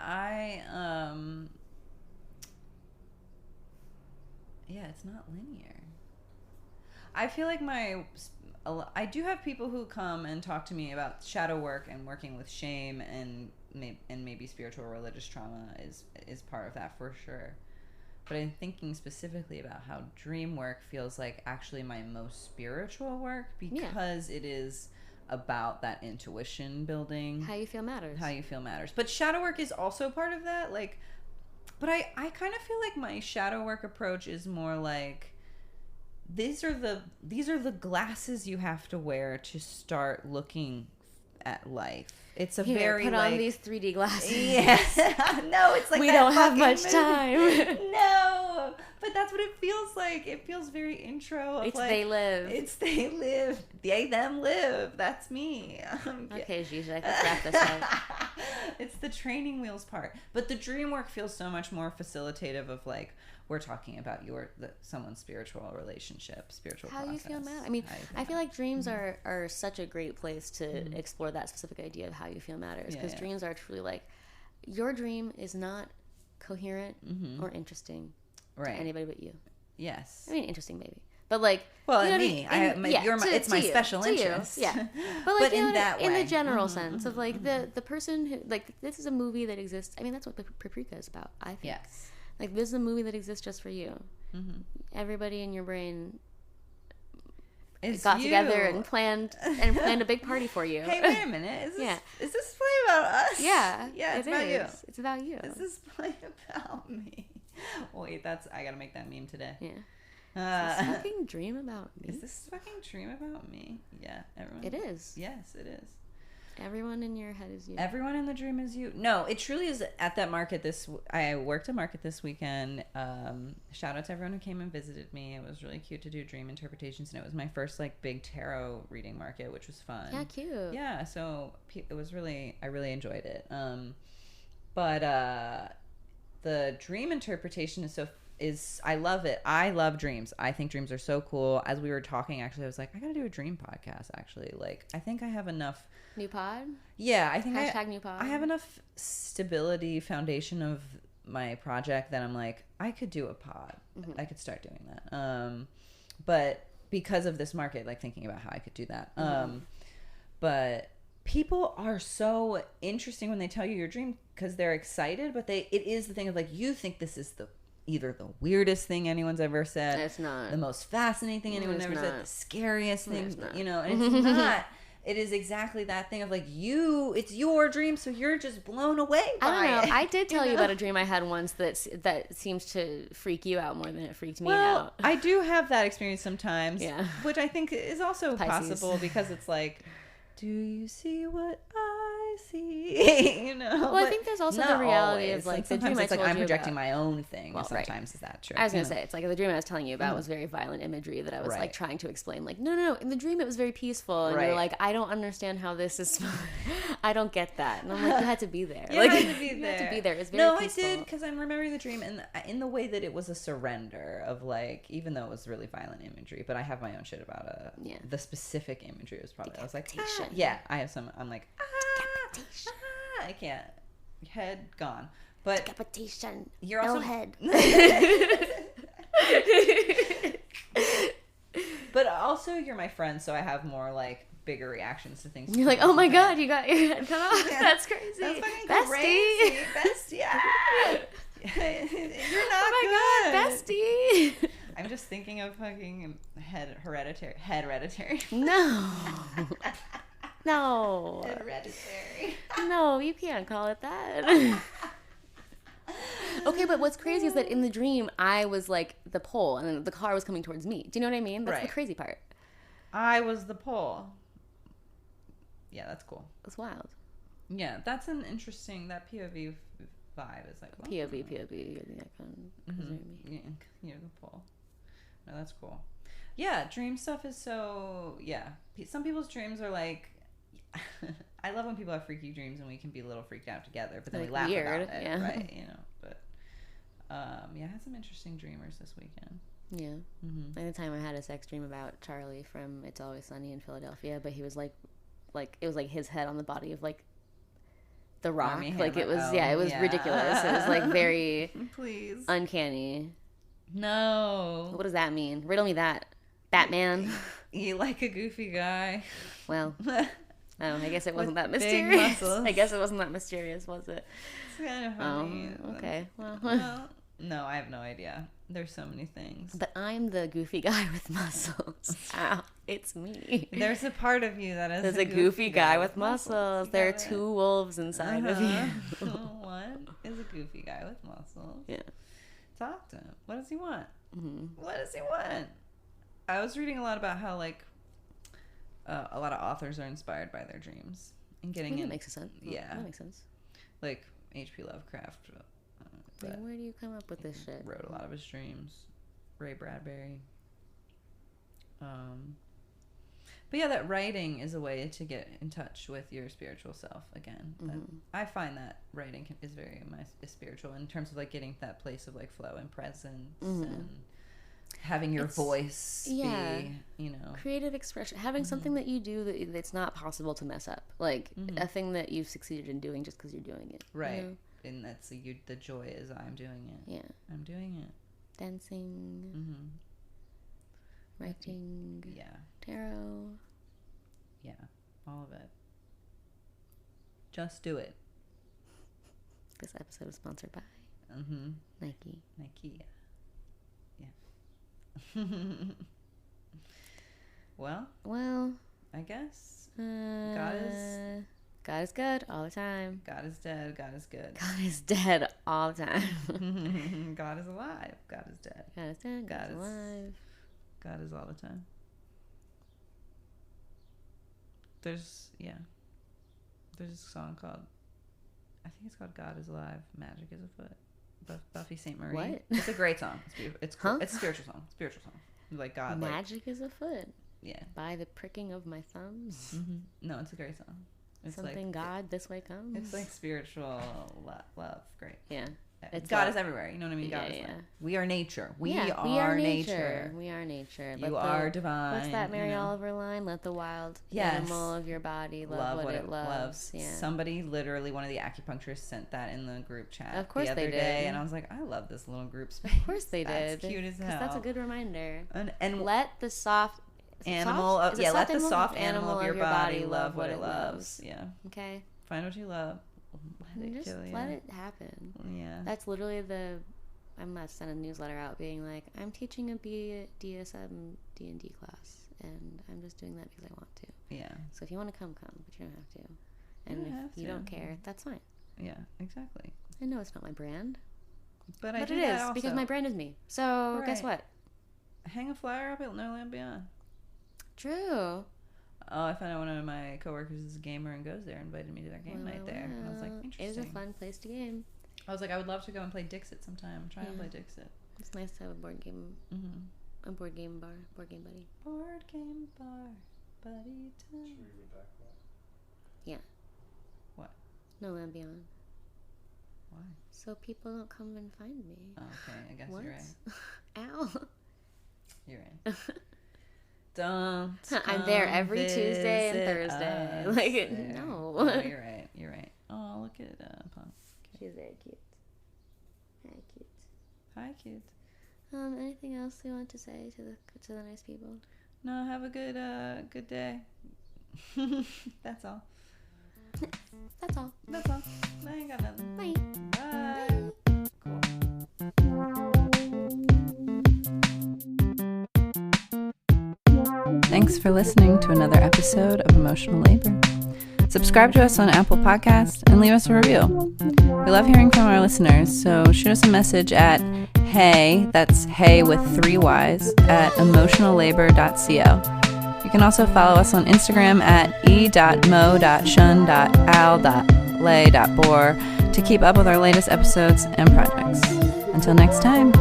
[SPEAKER 2] it's not linear. I feel like I do have people who come and talk to me about shadow work and working with shame, and maybe spiritual or religious trauma is part of that for sure. But I'm thinking specifically about how dream work feels like actually my most spiritual work, because it is about that intuition building.
[SPEAKER 1] How you feel matters.
[SPEAKER 2] But shadow work is also part of that. Like, but I kind of feel like my shadow work approach is more like, these are the glasses you have to wear to start looking at life. It's a very
[SPEAKER 1] put on these 3D glasses.
[SPEAKER 2] Yeah. No, it's like
[SPEAKER 1] we
[SPEAKER 2] that
[SPEAKER 1] don't have much
[SPEAKER 2] movie.
[SPEAKER 1] time.
[SPEAKER 2] No, But that's what it feels like. It feels very intro. Of
[SPEAKER 1] it's
[SPEAKER 2] like,
[SPEAKER 1] they live.
[SPEAKER 2] It's they live. They them live. That's me.
[SPEAKER 1] Okay, Zizek, let's wrap this up.
[SPEAKER 2] It's the training wheels part. But the dream work feels so much more facilitative of like, we're talking about someone's spiritual relationship, spiritual
[SPEAKER 1] how
[SPEAKER 2] process.
[SPEAKER 1] you feel matters. I mean, I feel like dreams are such a great place to explore that specific idea of how you feel matters, because dreams are truly like, your dream is not coherent or interesting to anybody but you.
[SPEAKER 2] Yes.
[SPEAKER 1] I mean, interesting maybe, but like,
[SPEAKER 2] well,
[SPEAKER 1] you know
[SPEAKER 2] me, it's my special interest.
[SPEAKER 1] Yeah, but like, in the general sense of like the person who, like, this is a movie that exists. I mean, that's what Paprika is about, I think.
[SPEAKER 2] Yes.
[SPEAKER 1] Like, this is a movie that exists just for you. Everybody in your brain got together and planned a big party for you.
[SPEAKER 2] Hey, wait a minute. Is this play about us?
[SPEAKER 1] Yeah.
[SPEAKER 2] Yeah, it's about you.
[SPEAKER 1] It's about you.
[SPEAKER 2] Is this play about me? Wait, I gotta make that meme today.
[SPEAKER 1] Yeah. Is this fucking dream about me?
[SPEAKER 2] Is this fucking dream about me? Yeah, everyone.
[SPEAKER 1] It is.
[SPEAKER 2] Yes, it is.
[SPEAKER 1] Everyone in your head is you.
[SPEAKER 2] Everyone in the dream is you. No, it truly is. At that market I worked a market this weekend. Shout out to everyone who came and visited me. It was really cute to do dream interpretations, and it was my first like big tarot reading market, which was fun.
[SPEAKER 1] Yeah, cute.
[SPEAKER 2] Yeah, so it was I really enjoyed it. But the dream interpretation I love it. I love dreams. I think dreams are so cool. As we were talking, actually, I was like, I gotta do a dream podcast. Actually, like, I think I have enough.
[SPEAKER 1] New pod?
[SPEAKER 2] Yeah, I think
[SPEAKER 1] new pod.
[SPEAKER 2] I have enough stability foundation of my project that I'm like, I could do a pod. I could start doing that. But because of this market, like thinking about how I could do that. But people are so interesting when they tell you your dream because they're excited, but it is the thing of like, you think this is either the weirdest thing anyone's ever said.
[SPEAKER 1] It's not.
[SPEAKER 2] The most fascinating thing anyone's ever said. The scariest thing,
[SPEAKER 1] and
[SPEAKER 2] it's not. It is exactly that thing of like, it's your dream, so you're just blown away by it.
[SPEAKER 1] I don't know. I did tell you about a dream I had once that seems to freak you out more than it freaked me out.
[SPEAKER 2] I do have that experience sometimes, which I think is also
[SPEAKER 1] Pisces.
[SPEAKER 2] possible because it's like, do you see what I see?
[SPEAKER 1] Well, I think there's also the reality of like the dream I told you
[SPEAKER 2] I'm projecting
[SPEAKER 1] about.
[SPEAKER 2] my own thing. Well, sometimes is that true?
[SPEAKER 1] I was gonna say, it's like the dream I was telling you about was very violent imagery that I was like trying to explain. Like, no. In the dream, it was very peaceful, and you're like, I don't understand how this is. I don't get that, and I'm like, you had to be there.
[SPEAKER 2] You had to be there.
[SPEAKER 1] It was very peaceful.
[SPEAKER 2] I did because I'm remembering the dream and in the way that it was a surrender of like, even though it was really violent imagery, but I have my own shit about the specific imagery was probably. I was like, I have some. I'm like, I can't. Head gone. But
[SPEAKER 1] decapitation.
[SPEAKER 2] You're also
[SPEAKER 1] head.
[SPEAKER 2] But also you're my friend, so I have more like bigger reactions to things.
[SPEAKER 1] You're like, oh my god, you got your head cut off. Yeah. That's crazy.
[SPEAKER 2] That's fucking
[SPEAKER 1] bestie.
[SPEAKER 2] Bestie. Yeah. You're not
[SPEAKER 1] oh my god, bestie.
[SPEAKER 2] I'm just thinking of fucking hereditary.
[SPEAKER 1] No. No.
[SPEAKER 2] Hereditary.
[SPEAKER 1] No, you can't call it that. Okay, but what's crazy is that in the dream, I was like the pole, and then the car was coming towards me. Do you know what I mean? That's the crazy part.
[SPEAKER 2] I was the pole. Yeah, that's cool.
[SPEAKER 1] That's wild.
[SPEAKER 2] Yeah, that's an interesting, that POV vibe is like... Well,
[SPEAKER 1] POV, you're the icon.
[SPEAKER 2] Yeah, you're the pole. No, that's cool. Yeah, dream stuff is so... Yeah. Some people's dreams are like... I love when people have freaky dreams and we can be a little freaked out together, but then we laugh about it, right? You know, but I had some interesting dreamers this weekend.
[SPEAKER 1] Yeah. Like the time I had a sex dream about Charlie from It's Always Sunny in Philadelphia, but he was like it was like his head on the body of like the Rock. Like it was it was ridiculous. It was like very uncanny.
[SPEAKER 2] No.
[SPEAKER 1] What does that mean? Riddle me that. Batman.
[SPEAKER 2] You like a goofy guy.
[SPEAKER 1] Well, I guess it wasn't that mysterious. I guess it wasn't that mysterious, was it?
[SPEAKER 2] It's kind of funny.
[SPEAKER 1] Okay. Well,
[SPEAKER 2] no, I have no idea. There's so many things.
[SPEAKER 1] But I'm the goofy guy with muscles. Ow, it's me.
[SPEAKER 2] There's a part of you that is
[SPEAKER 1] There's a goofy guy with muscles. There are two wolves inside of you.
[SPEAKER 2] One is a goofy guy with muscles.
[SPEAKER 1] Yeah.
[SPEAKER 2] Talk to him. What does he want? What does he want? I was reading a lot about how like a lot of authors are inspired by their dreams and getting
[SPEAKER 1] that makes sense.
[SPEAKER 2] Yeah,
[SPEAKER 1] that makes sense.
[SPEAKER 2] Like H.P. Lovecraft
[SPEAKER 1] Like, where do you come up with this shit?
[SPEAKER 2] Wrote a lot of his dreams. Ray Bradbury. But yeah, that writing is a way to get in touch with your spiritual self again. I find that writing is very is spiritual in terms of like getting to that place of like flow and presence and having your voice be, you know, creative expression, having something that you do that's not possible to mess up, like a thing that you've succeeded in doing just because you're doing it, right? You know? And that's the joy is I'm doing it. Yeah, I'm doing it. Dancing, writing, tarot, all of it. Just do it. This episode is sponsored by Nike. Well, I guess God is good all the time. God is dead. God is good. God is dead all the time. God is alive. God is dead. God is dead. God is alive. God is all the time. There's a song called, I think it's called God is Alive, Magic is Afoot. Buffy St. Marie. What? It's a great song. It's beautiful. It's cool. It's a spiritual song. Like God. Magic is afoot. Yeah. By the pricking of my thumbs. No, it's a great song. It's something like, God this way comes. It's like spiritual love. Great. Yeah. God is everywhere. You know what I mean? God is like, we are nature. We are nature. We are nature. You are divine. What's that Mary Oliver line? Let the wild animal of your body love what it loves. Yeah. Somebody, literally, one of the acupuncturists sent that in the group chat the other day, and I was like, I love this little group space. Of course they did. That's cute as hell. Because that's a good reminder. And let the soft animal of let the soft animal of your body love what it loves. Yeah. Okay. Find what you love. Let it happen. Yeah. That's literally I'm gonna send a newsletter out being like, I'm teaching a BDSM D&D class, and I'm just doing that because I want to. Yeah. So if you want to come, but you don't have to. And if you don't care, that's fine. Yeah, exactly. I know it's not my brand, but it is also. Because my brand is me. So guess what? Hang a flyer up at No Land Beyond. True. Oh, I found out one of my coworkers is a gamer and goes there, invited me to their game night there. And I was like, interesting. It is a fun place to game. I was like, I would love to go and play Dixit sometime. I'm trying to play Dixit. It's nice to have a board game, a board game bar, board game buddy. Board game bar, buddy time. Should we read back that? Yeah. What? No Land Beyond. Why? So people don't come and find me. Oh, okay, I guess you're right. Ow. You're right. I'm there every Tuesday and Thursday. Like, no. Oh, you're right. Oh, look at Punk. She's very cute. Hi, cute. Anything else you want to say to the nice people? No, have a good day. That's all. That's all. I ain't got nothing. Bye. Cool. Thanks for listening to another episode of Emotional Labor. Subscribe to us on Apple Podcasts and leave us a review. We love hearing from our listeners, so shoot us a message at hey, that's hey with 3 Y's, at emotionallabor.co. You can also follow us on Instagram at e.mo.shun.al.lay.bor to keep up with our latest episodes and projects. Until next time.